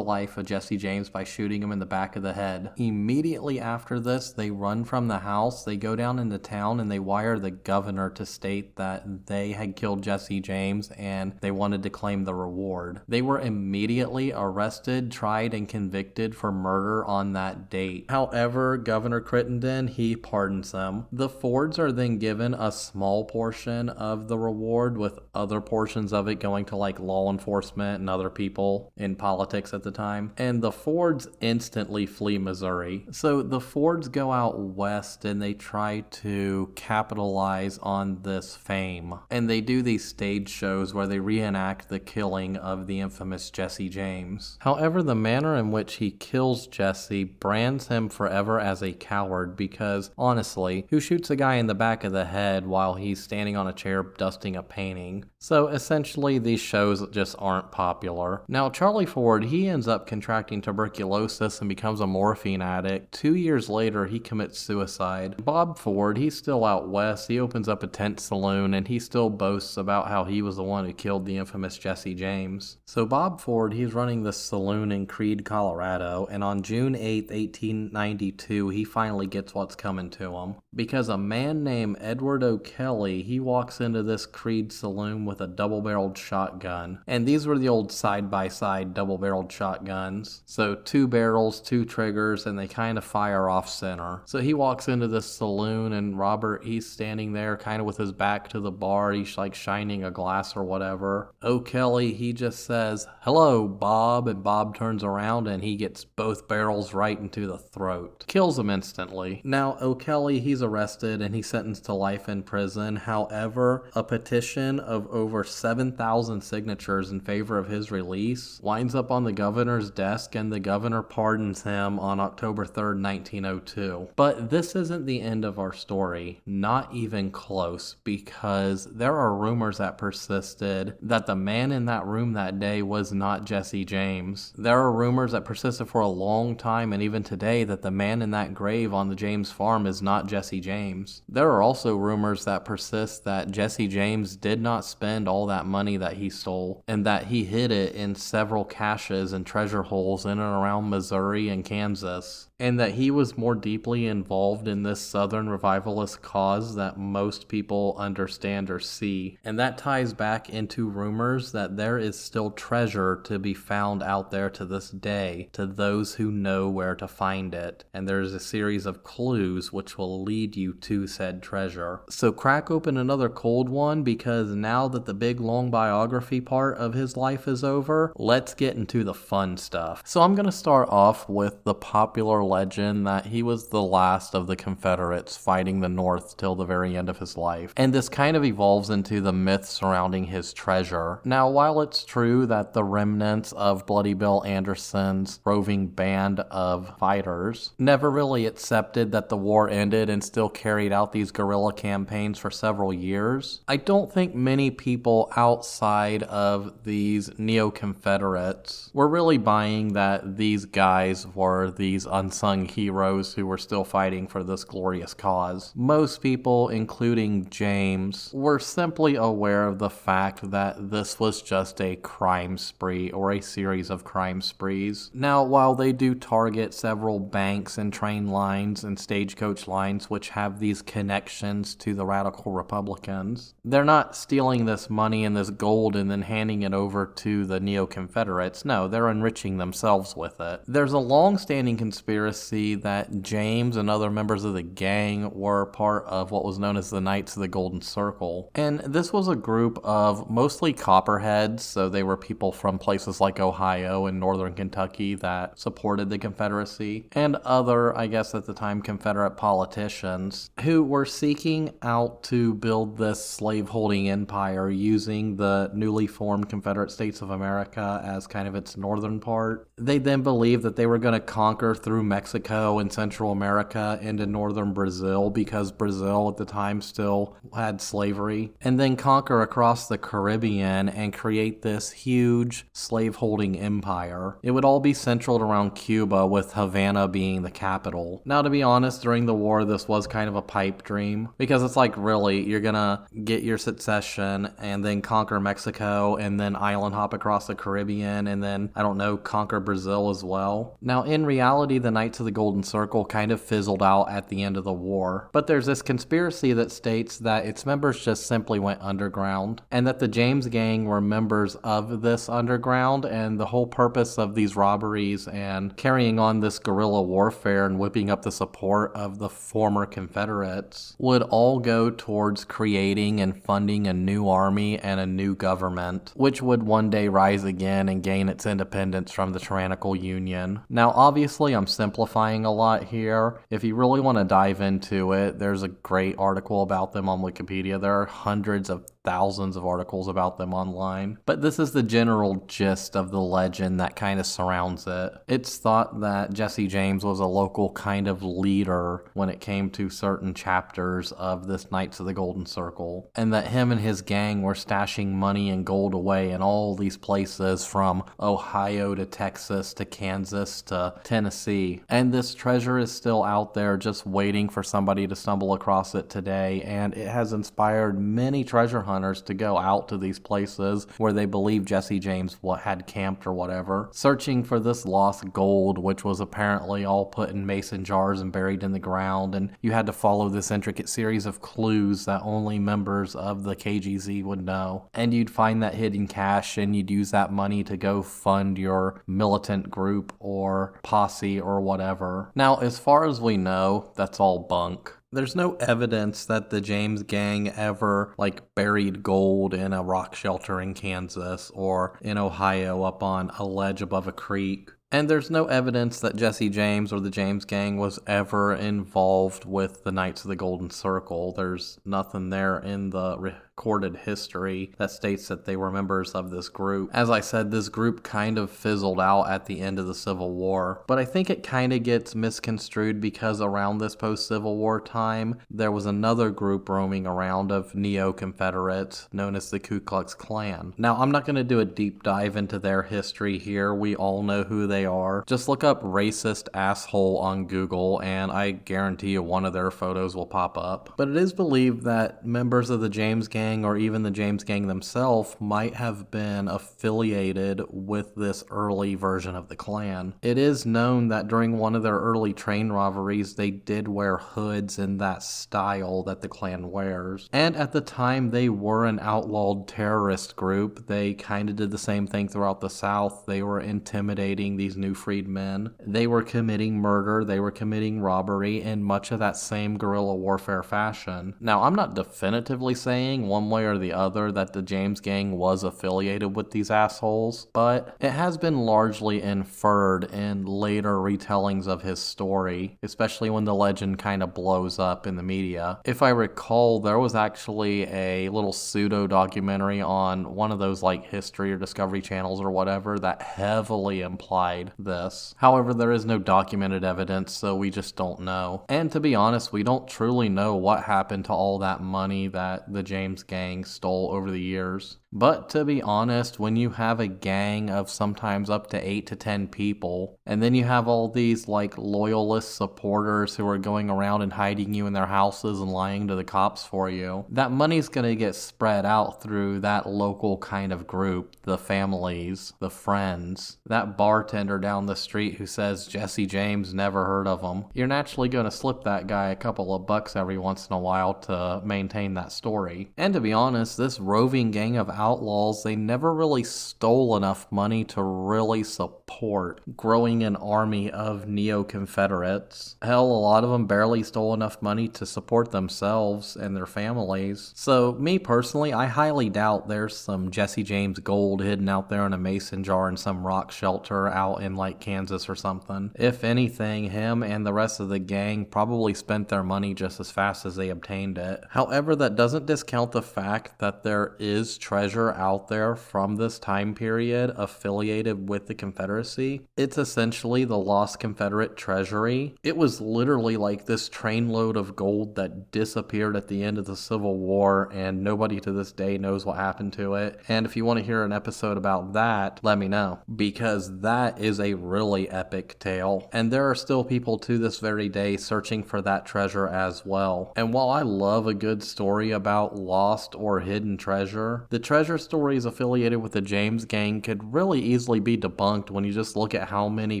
life of Jesse James by shooting him in the back of the head. Immediately after this, they run from the house, they go down into town, and they wire the governor to state that they had killed Jesse James and they wanted to claim the reward. They were immediately arrested, tried, and convicted for murder on that date. However, Governor Crittenden, he pardons them. The Fords are then given a small portion of the reward, with other portions of it going to like law enforcement and other people in politics at the time. And the Fords instantly flee Missouri. So the Fords go out west and they try to capitalize on this fame. And they do these stage shows where they reenact the killing of the infamous Jesse James. However, the manner in which he kills Jesse brands him forever as a coward, because honestly, who shoots a guy in the back of the head while he's standing on a chair dusting a painting? So essentially, these shows just aren't popular. Now, Charlie Ford, he ends up contracting tuberculosis and becomes a morphine addict. 2 years later, he commits suicide. Bob Ford, he's still out west. He opens up a tent saloon and he still boasts about how he was the one who killed the infamous Jesse James. So Bob Ford, he's running this saloon in Creede, Colorado, and on June 8th, 1892, he finally gets what's coming to him. Because a man named Edward O'Kelly, he walks into this Creede saloon with a double-barreled shotgun. And these were the old side-by-side double-barreled shotguns. So 2 barrels, 2 triggers, and they kind of fire off center. So he walks into this saloon and Robert, he's standing there kind of with his back to the bar. He's like shining a glass or whatever. O'Kelly, he just says, "Hello, Bob," and Bob turns around and he gets both barrels right into the throat. Kills him instantly. Now, O'Kelly, he's arrested and he's sentenced to life in prison. However, a petition of over 7,000 signatures in favor of his release winds up on the governor's desk, and the governor pardons him on October 3rd, 1902. But this isn't the end of our story. Not even close, because there are rumors that persisted that the man in that room that day was not Jesse James. There are rumors that persisted for a long time, and even today, that the man in that grave on the James farm is not Jesse James. There are also rumors that persist that Jesse James did not spend all that money that he stole, and that he hid it in several caches and treasure holes in and around Missouri and Kansas, and that he was more deeply involved in this Southern revivalist cause that most people understand or see. And that ties back into rumors that there is still treasure to be found out there to this day, to those who know where to find it. And there's a series of clues which will lead you to said treasure. So crack open another cold one, because now that the big long biography part of his life is over, let's get into the fun stuff. So I'm going to start off with the popular legend that he was the last of the Confederates fighting the North till the very end of his life. And this kind of evolves into the myth surrounding his treasure. Now, while it's true that the remnants of Bloody Bill Anderson's roving band of fighters never really accepted that the war ended and still carried out these guerrilla campaigns for several years, I don't think many people outside of these neo-Confederates were really buying that these guys were these unsung heroes who were still fighting for this glorious cause. Most people, including James, were simply aware of the fact that this was just a crime spree, or a series of crime sprees. Now, while they do target several banks and train lines and stagecoach lines which have these connections to the radical Republicans, they're not stealing this money and this gold and then handing it over to the neo-Confederates. No, they're enriching themselves with it. There's a long-standing conspiracy that James and other members of the gang were part of what was known as the Knights of the Golden Circle. And this was a group of mostly copperheads, so they were people from places like Ohio and northern Kentucky that supported the Confederacy, and other, I guess at the time, Confederate politicians who were seeking out to build this slave-holding empire using the newly formed Confederate States of America as kind of its northern part. They then believed that they were going to conquer through Mexico and Central America into northern Brazil, because Brazil at the time still had slavery, and then conquer across the Caribbean and create this huge slaveholding empire. It would all be centered around Cuba, with Havana being the capital. Now, to be honest, during the war, this was kind of a pipe dream, because it's like, really, you're gonna get your succession and then conquer Mexico and then island hop across the Caribbean and then, I don't know, conquer Brazil as well. Now, in reality, the Knights of the Golden Circle kind of fizzled out at the end of the war, but there's this conspiracy that states that its members just simply went underground, and that the James Gang were members of this underground, and the whole purpose of these robberies and carrying on this guerrilla warfare and whipping up the support of the former Confederates would all go towards creating and funding a new army and a new government, which would one day rise again and gain its independence from the tyrannical Union. Now, obviously, I'm simplifying a lot here. If you really want to dive into it, there's a great article about them on Wikipedia. There are hundreds of thousands of articles about them online. But this is the general gist of the legend that kind of surrounds it. It's thought that Jesse James was a local kind of leader when it came to certain chapters of this Knights of the Golden Circle, and that him and his gang were stashing money and gold away in all these places from Ohio to Texas to Kansas to Tennessee. And this treasure is still out there just waiting for somebody to stumble across it today, and it has inspired many treasure hunters to go out to these places where they believe Jesse James had camped or whatever, searching for this lost gold, which was apparently all put in mason jars and buried in the ground, and you had to follow this intricate series of clues that only members of the KGZ would know. And you'd find that hidden cash, and you'd use that money to go fund your militant group or posse or whatever. Now, as far as we know, that's all bunk. There's no evidence that the James Gang ever, buried gold in a rock shelter in Kansas or in Ohio up on a ledge above a creek. And there's no evidence that Jesse James or the James Gang was ever involved with the Knights of the Golden Circle. There's nothing there in the recorded history that states that they were members of this group. As I said, this group kind of fizzled out at the end of the Civil War, but I think it kind of gets misconstrued because around this post-Civil War time, there was another group roaming around of neo-Confederates known as the Ku Klux Klan. Now, I'm not going to do a deep dive into their history here. We all know who they are. Just look up racist asshole on Google and I guarantee you one of their photos will pop up. But it is believed that members of the James Gang or even the James Gang themselves might have been affiliated with this early version of the Klan. It is known that during one of their early train robberies, they did wear hoods in that style that the Klan wears. And at the time, they were an outlawed terrorist group. They kind of did the same thing throughout the South. They were intimidating these new freedmen. They were committing murder. They were committing robbery in much of that same guerrilla warfare fashion. Now, I'm not definitively saying one way or the other that the James Gang was affiliated with these assholes, but it has been largely inferred in later retellings of his story, especially when the legend kind of blows up in the media. If I recall, there was actually a little pseudo-documentary on one of those History or Discovery channels or whatever that heavily implied this. However, there is no documented evidence, so we just don't know. And to be honest, we don't truly know what happened to all that money that the James Gang stole over the years. But to be honest, when you have a gang of sometimes up to 8 to 10 people, and then you have all these loyalist supporters who are going around and hiding you in their houses and lying to the cops for you, that money's going to get spread out through that local kind of group, the families, the friends, that bartender down the street who says Jesse James, never heard of him. You're naturally going to slip that guy a couple of bucks every once in a while to maintain that story. And to be honest, this roving gang of outlaws, they never really stole enough money to really support growing an army of neo-Confederates. Hell, a lot of them barely stole enough money to support themselves and their families. So me personally, I highly doubt there's some Jesse James gold hidden out there in a mason jar in some rock shelter out out in like Kansas or something. If anything, him and the rest of the gang probably spent their money just as fast as they obtained it. However, that doesn't discount the fact that there is treasure out there from this time period affiliated with the Confederacy. It's essentially the lost Confederate treasury. It was literally like this trainload of gold that disappeared at the end of the Civil War, and nobody to this day knows what happened to it. And if you want to hear an episode about that, let me know, because that is a really epic tale. And there are still people to this very day searching for that treasure as well. And while I love a good story about lost or hidden treasure, the treasure stories affiliated with the James gang could really easily be debunked when you just look at how many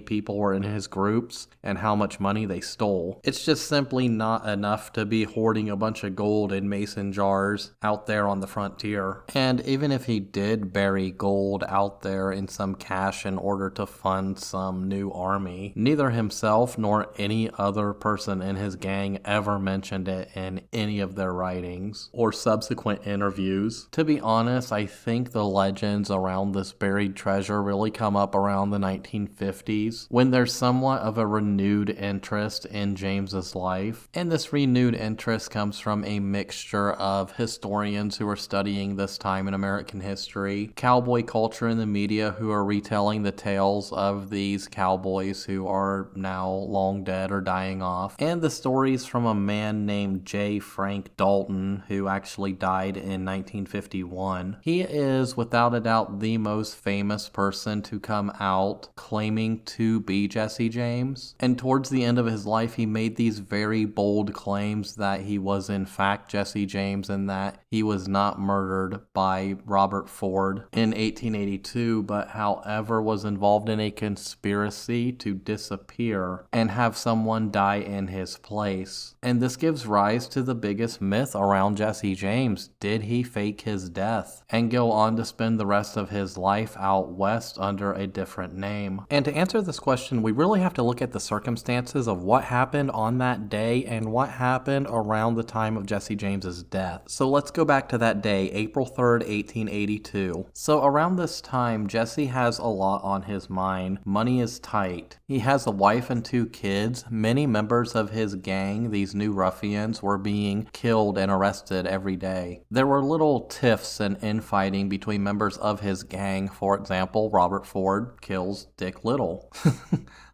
people were in his groups and how much money they stole. It's just simply not enough to be hoarding a bunch of gold in mason jars out there on the frontier. And even if he did bury gold out there in some cache in order to fund some new army, neither himself nor any other person in his gang ever mentioned it in any of their writings or subsequent interviews. To be honest, I think the legends around this buried treasure really come up around the 1950s, when there's somewhat of a renewed interest in James's life. And this renewed interest comes from a mixture of historians who are studying this time in American history, cowboy culture in the media who are retelling the tales of these cowboys who are now long dead or dying off, and the stories from a man named J. Frank Dalton who actually died in 1951. He is without a doubt the most famous person to come out claiming to be Jesse James, and towards the end of his life he made these very bold claims that he was in fact Jesse James and that he was not murdered by Robert Ford in 1882, but however was involved in a conspiracy to disappear and have someone die in his place. And this gives rise to the biggest myth around Jesse James. Did he fake his death and go on to spend the rest of his life out west under a different name? And to answer this question, we really have to look at the circumstances of what happened on that day and what happened around the time of Jesse James's death. So let's go back to that day, April 3rd, 1882. So around this time, Jesse has a lot on his mind. Money is tight. He has a wife and 2 kids. Many members of his gang, these new ruffians, were being killed and arrested every day. There were little tiffs and infighting between members of his gang. For example, Robert Ford kills Dick Little.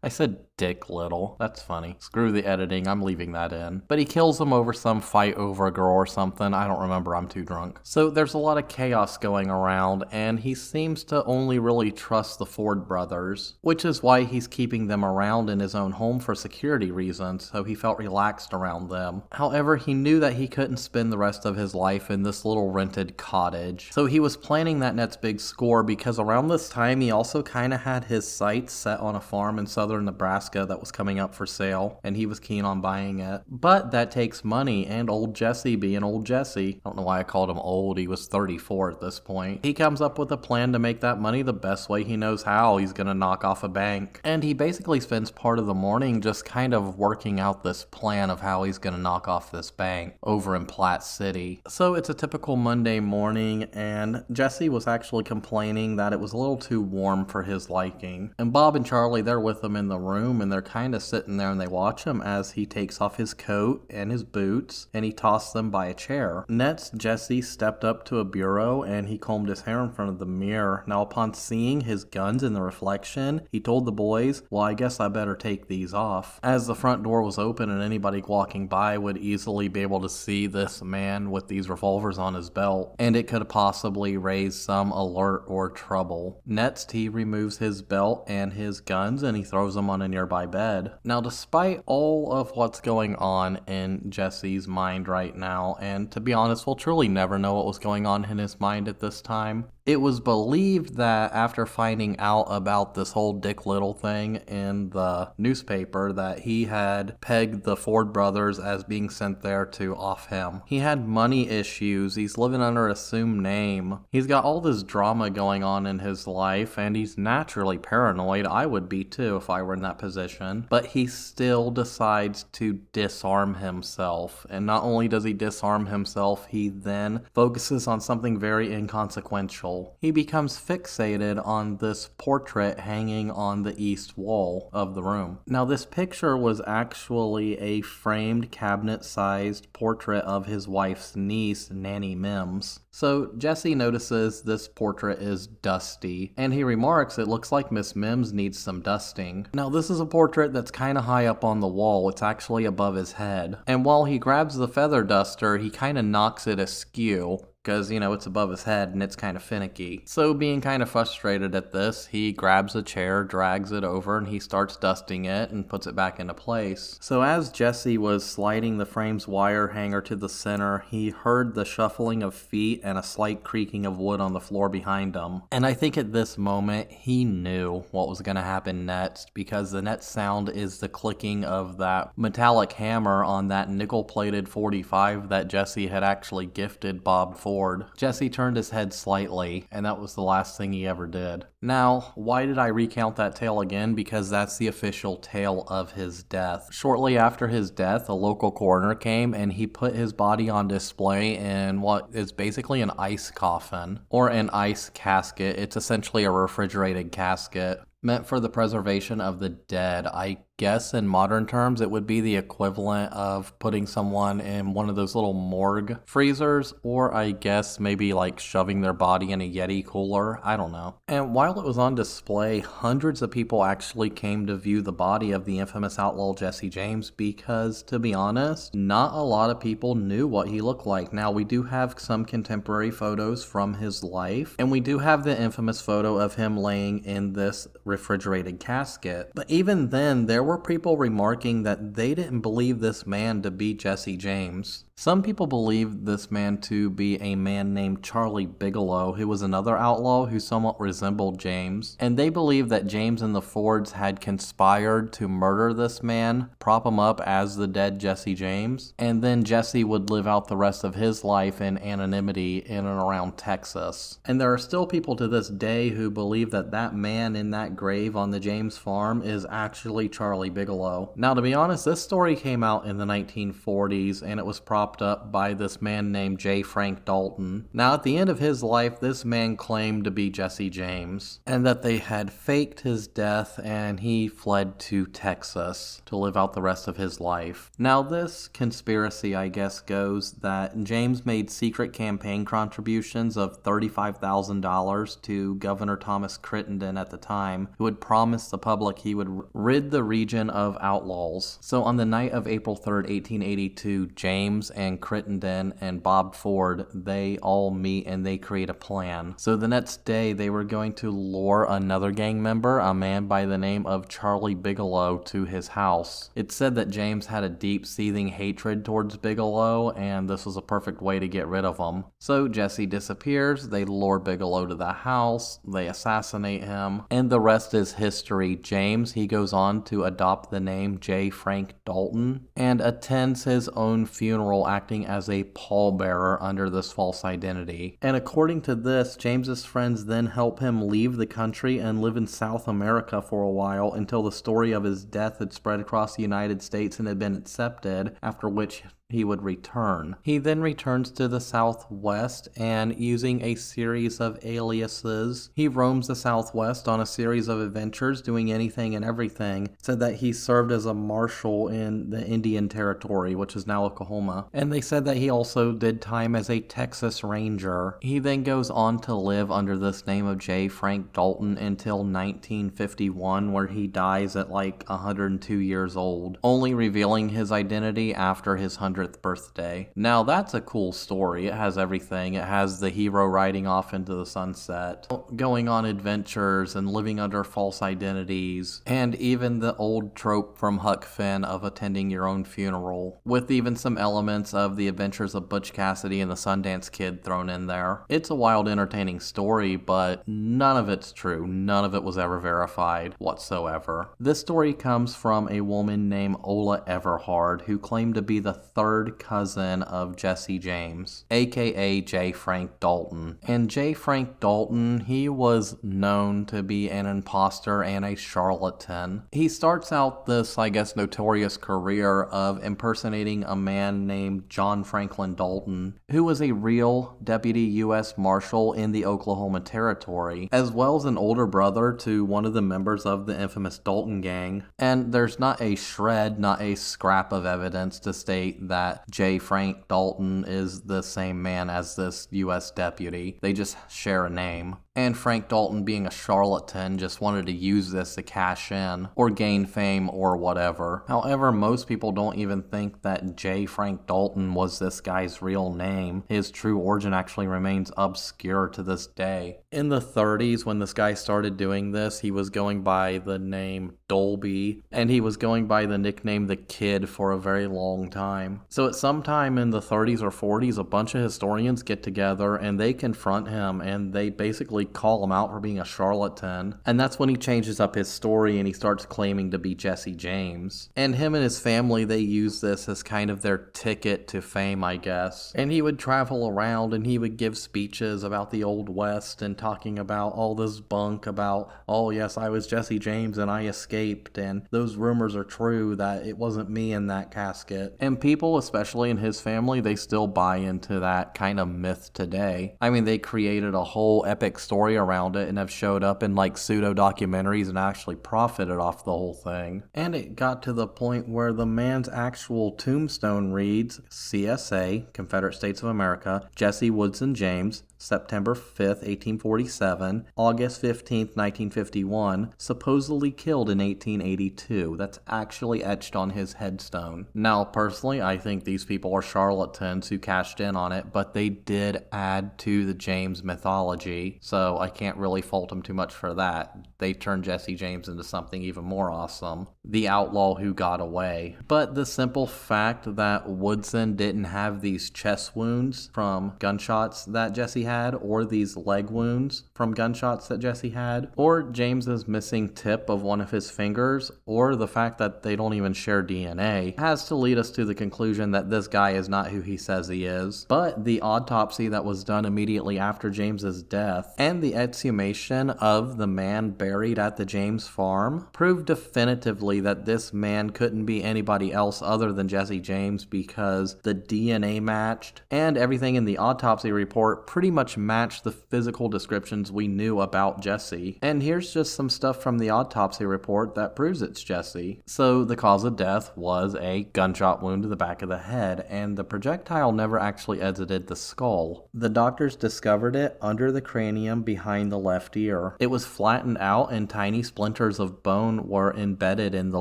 I said Dick Little. That's funny. Screw the editing. I'm leaving that in. But he kills him over some fight over a girl or something. I don't remember. I'm too drunk. So there's a lot of chaos going around, and he seems to only really trust the Ford brothers, which is why he's keeping them around in his own home for security reasons, so he felt relaxed around them. However, he knew that he couldn't spend the rest of his life in this little rented cottage. So he was planning that next big score, because around this time he also kind of had his sights set on a farm in southern Nebraska that was coming up for sale, and he was keen on buying it. But that takes money, and old Jesse being old Jesse, I don't know why I called him old, he was 34 at this point, he comes up with a plan to make that money the best way he knows how. He's gonna knock off a bank. And he basically spends part of the morning just kind of working out this plan of how he's gonna knock off this bank over in Platte City. So it's a typical Monday morning, and Jesse was actually complaining that it was a little too warm for his liking. And Bob and Charlie, they're with him in the room, and they're kind of sitting there and they watch him as he takes off his coat and his boots and he tossed them by a chair. Next, Jesse stepped up to a bureau and he combed his hair in front of the mirror. Now, upon seeing his guns in the reflection, he told the boys, well, I guess I better take these off, as the front door was open and anybody walking by would easily be able to see this man with these revolvers on his belt, and it could possibly raise some alert or trouble. Next, he removes his belt and his guns and he throws them on a nearby bed. Now, despite all of what's going on in Jesse's mind right now, and to be honest, we'll truly never know what was going on in his mind at this time, it was believed that after finding out about this whole Dick Little thing in the newspaper, that he had pegged the Ford brothers as being sent there to off him. He had money issues, he's living under an assumed name, he's got all this drama going on in his life, and he's naturally paranoid. I would be too if I were in that position. But he still decides to disarm himself. And not only does he disarm himself, he then focuses on something very inconsequential. jail, he becomes fixated on this portrait hanging on the east wall of the room. Now, this picture was actually a framed cabinet-sized portrait of his wife's niece, Nanny Mims. So Jesse notices this portrait is dusty, and he remarks it looks like Miss Mims needs some dusting. Now, this is a portrait that's kind of high up on the wall. It's actually above his head. And while he grabs the feather duster, he kind of knocks it askew, because, it's above his head and it's kind of finicky. So being kind of frustrated at this, he grabs a chair, drags it over, and he starts dusting it and puts it back into place. So as Jesse was sliding the frame's wire hanger to the center, he heard the shuffling of feet and a slight creaking of wood on the floor behind him. And I think at this moment, he knew what was going to happen next, because the next sound is the clicking of that metallic hammer on that nickel-plated .45 that Jesse had actually gifted Bob Ford. Jesse turned his head slightly, and that was the last thing he ever did. Now, why did I recount that tale again? Because that's the official tale of his death. Shortly after his death, a local coroner came and he put his body on display in what is basically an ice coffin, or an ice casket. It's essentially a refrigerated casket meant for the preservation of the dead. I guess in modern terms it would be the equivalent of putting someone in one of those little morgue freezers, or I guess maybe like shoving their body in a Yeti cooler. I don't know. And while it was on display, hundreds of people actually came to view the body of the infamous outlaw Jesse James, because to be honest, not a lot of people knew what he looked like. Now, we do have some contemporary photos from his life, and we do have the infamous photo of him laying in this refrigerated casket. But even then, there were people remarking that they didn't believe this man to be Jesse James. Some people believed this man to be a man named Charlie Bigelow, who was another outlaw who somewhat resembled James, and they believed that James and the Fords had conspired to murder this man, prop him up as the dead Jesse James, and then Jesse would live out the rest of his life in anonymity in and around Texas. And there are still people to this day who believe that that man in that grave on the James farm is actually Charlie Bigelow. Now, to be honest, this story came out in the 1940s, and it was propped up by this man named J. Frank Dalton. Now, at the end of his life, this man claimed to be Jesse James, and that they had faked his death and he fled to Texas to live out the rest of his life. Now, this conspiracy, I guess, goes that James made secret campaign contributions of $35,000 to Governor Thomas Crittenden at the time, who had promised the public he would rid the region of outlaws. So on the night of April 3rd, 1882, James and Crittenden and Bob Ford, they all meet and they create a plan. So the next day, they were going to lure another gang member, a man by the name of Charlie Bigelow, to his house. It's said that James had a deep seething hatred towards Bigelow, and this was a perfect way to get rid of him. So Jesse disappears, they lure Bigelow to the house, they assassinate him, and the rest is history. James, he goes on to adopt the name J. Frank Dalton and attends his own funeral, acting as a pallbearer under this false identity. And according to this, James's friends then help him leave the country and live in South America for a while until the story of his death had spread across the United States and had been accepted, after which he would return. He then returns to the Southwest, and using a series of aliases, he roams the Southwest on a series of adventures, doing anything and everything. Said that he served as a marshal in the Indian Territory, which is now Oklahoma. And they said that he also did time as a Texas Ranger. He then goes on to live under this name of J. Frank Dalton until 1951, where he dies at like 102 years old, only revealing his identity after his 100th birthday. Now, that's a cool story. It has everything. It has the hero riding off into the sunset, going on adventures and living under false identities, and even the old trope from Huck Finn of attending your own funeral, with even some elements of the adventures of Butch Cassidy and the Sundance Kid thrown in there. It's a wild, entertaining story, but none of it's true. None of it was ever verified whatsoever. This story comes from a woman named Ola Everhard, who claimed to be the third third cousin of Jesse James, aka J. Frank Dalton. And J. Frank Dalton, he was known to be an imposter and a charlatan. He starts out this, notorious career of impersonating a man named John Franklin Dalton, who was a real deputy U.S. Marshal in the Oklahoma Territory, as well as an older brother to one of the members of the infamous Dalton gang. And there's not a shred, not a scrap of evidence to state that J. Frank Dalton is the same man as this U.S. deputy. They just share a name. And Frank Dalton, being a charlatan, just wanted to use this to cash in or gain fame or whatever. However, most people don't even think that J. Frank Dalton was this guy's real name. His true origin actually remains obscure to this day. In the 30s, when this guy started doing this, he was going by the name Dolby, and he was going by the nickname The Kid for a very long time. So at some time in the 30s or 40s, a bunch of historians get together and they confront him, and they basically call him out for being a charlatan. And that's when he changes up his story and he starts claiming to be Jesse James. And him and his family, they use this as kind of their ticket to fame, I guess. And he would travel around and he would give speeches about the Old West and talking about all this bunk about, oh yes, I was Jesse James and I escaped, and those rumors are true that it wasn't me in that casket. And people, especially in his family, they still buy into that kind of myth today. I mean, they created a whole epic story around it and have showed up in pseudo documentaries and actually profited off the whole thing. And it got to the point where the man's actual tombstone reads CSA, Confederate States of America, Jesse Woodson James, September 5th, 1847, August 15th, 1951, supposedly killed in 1882. That's actually etched on his headstone. Now, personally, I think these people are charlatans who cashed in on it, but they did add to the James mythology, so I can't really fault them too much for that. They turned Jesse James into something even more awesome. The outlaw who got away. But the simple fact that Woodson didn't have these chest wounds from gunshots that Jesse had, or these leg wounds from gunshots that Jesse had, or James's missing tip of one of his fingers, or the fact that they don't even share DNA, has to lead us to the conclusion that this guy is not who he says he is. But the autopsy that was done immediately after James's death, and the exhumation of the man buried at the James farm, proved definitively that this man couldn't be anybody else other than Jesse James, because the DNA matched, and everything in the autopsy report pretty much matched the physical descriptions we knew about Jesse. And here's just some stuff from the autopsy report that proves it's Jesse. So the cause of death was a gunshot wound to the back of the head, and the projectile never actually exited the skull. The doctors discovered it under the cranium behind the left ear. It was flattened out and tiny splinters of bone were embedded in the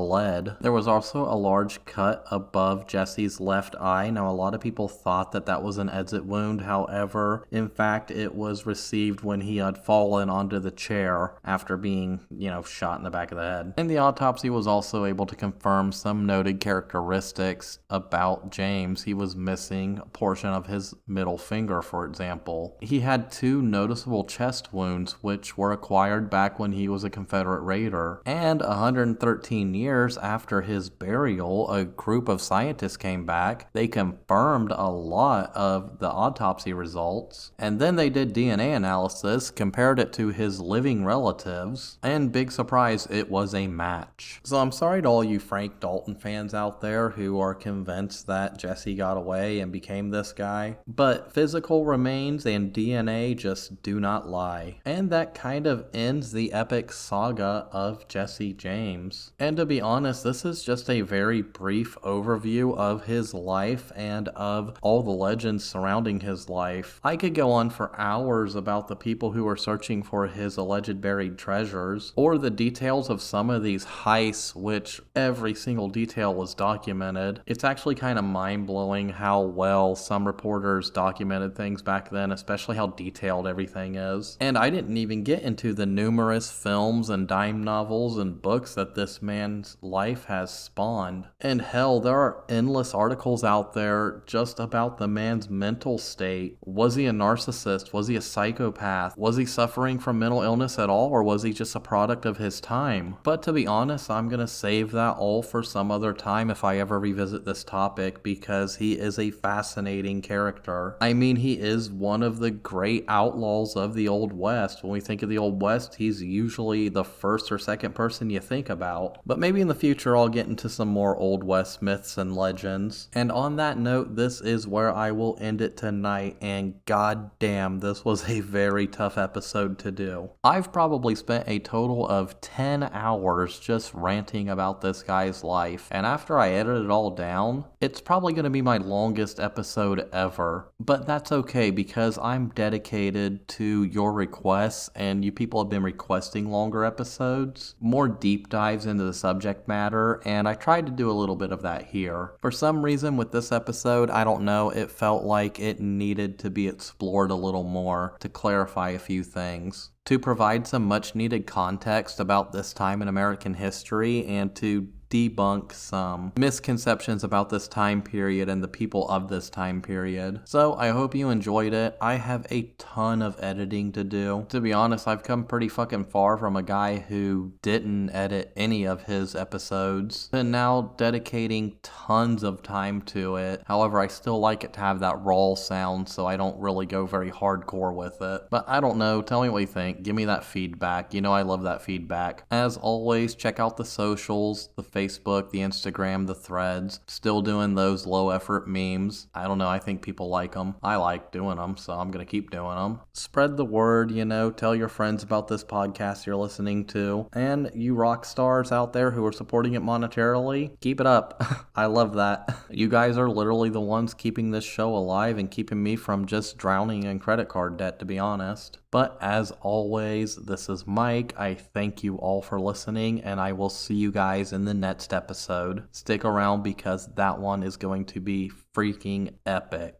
lead. There was also a large cut above Jesse's left eye. Now, a lot of people thought that that was an exit wound. However, in fact, it was received when he had fallen onto the chair after being, shot in the back of the head. And the autopsy was also able to confirm some noted characteristics about James. He was missing a portion of his middle finger, for example. He had 2 noticeable chest wounds, which were acquired back when he was a Confederate raider. And 113 years after his burial, a group of scientists came back. They confirmed a lot of the autopsy results, and then they did DNA analysis, compared it to his living relatives, and big surprise, it was a match. So I'm sorry to all you Frank Dalton fans out there who are convinced that Jesse got away and became this guy, but physical remains and DNA just do not lie. And that kind of ends the epic saga of Jesse James. And to be honest, this is just a very brief overview of his life and of all the legends surrounding his life. I could go on for hours about the people who are searching for his alleged buried treasures, or the details of some of these heists, which every single detail was documented. It's actually kind of mind-blowing how well some reporters documented things back then, especially how detailed everything is. And I didn't even get into the numerous films and dime novels and books that this man's life has spawned. And hell, there are endless articles out there just about the man's mental state. Was he a narcissist? Was he a psychopath? Was he suffering from mental illness at all, or was he just a product of his time? But to be honest, I'm gonna save that all for some other time if I ever revisit this topic, because he is a fascinating character. I mean, he is one of the great outlaws of the Old West. When we think of the Old West, he's usually the first or second person you think about. But maybe in the future I'll get into some more Old West myths and legends. And on that note, this is where I will end it tonight, and goddamn, this was a very tough episode to do. I've probably spent a total of 10 hours just ranting about this guy's life, and after I edit it all down, it's probably going to be my longest episode ever. But that's okay, because I'm dedicated to your requests, and you people have been requesting longer episodes, more deep dives into the subject matter, and I tried to do a little bit of that here. For some reason with this episode, I don't know, it felt like it needed to be explored a little more to clarify a few things, to provide some much needed context about this time in American history, and to debunk some misconceptions about this time period and the people of this time period. So I hope you enjoyed it. I have a ton of editing to do. To be honest, I've come pretty fucking far from a guy who didn't edit any of his episodes to now dedicating tons of time to it. However, I still like it to have that raw sound, so I don't really go very hardcore with it. But I don't know, tell me what you think. Give me that feedback. You know I love that feedback. As always, check out the socials, the Facebook, the Instagram, the threads. Still doing those low effort memes. I don't know, I think people like them. I like doing them, so I'm gonna keep doing them. Spread the word, tell your friends about this podcast you're listening to. And you rock stars out there who are supporting it monetarily, keep it up. I love that. You guys are literally the ones keeping this show alive and keeping me from just drowning in credit card debt, to be honest. But as always, this is Mike. I thank you all for listening, and I will see you guys in the next episode. Stick around because that one is going to be freaking epic.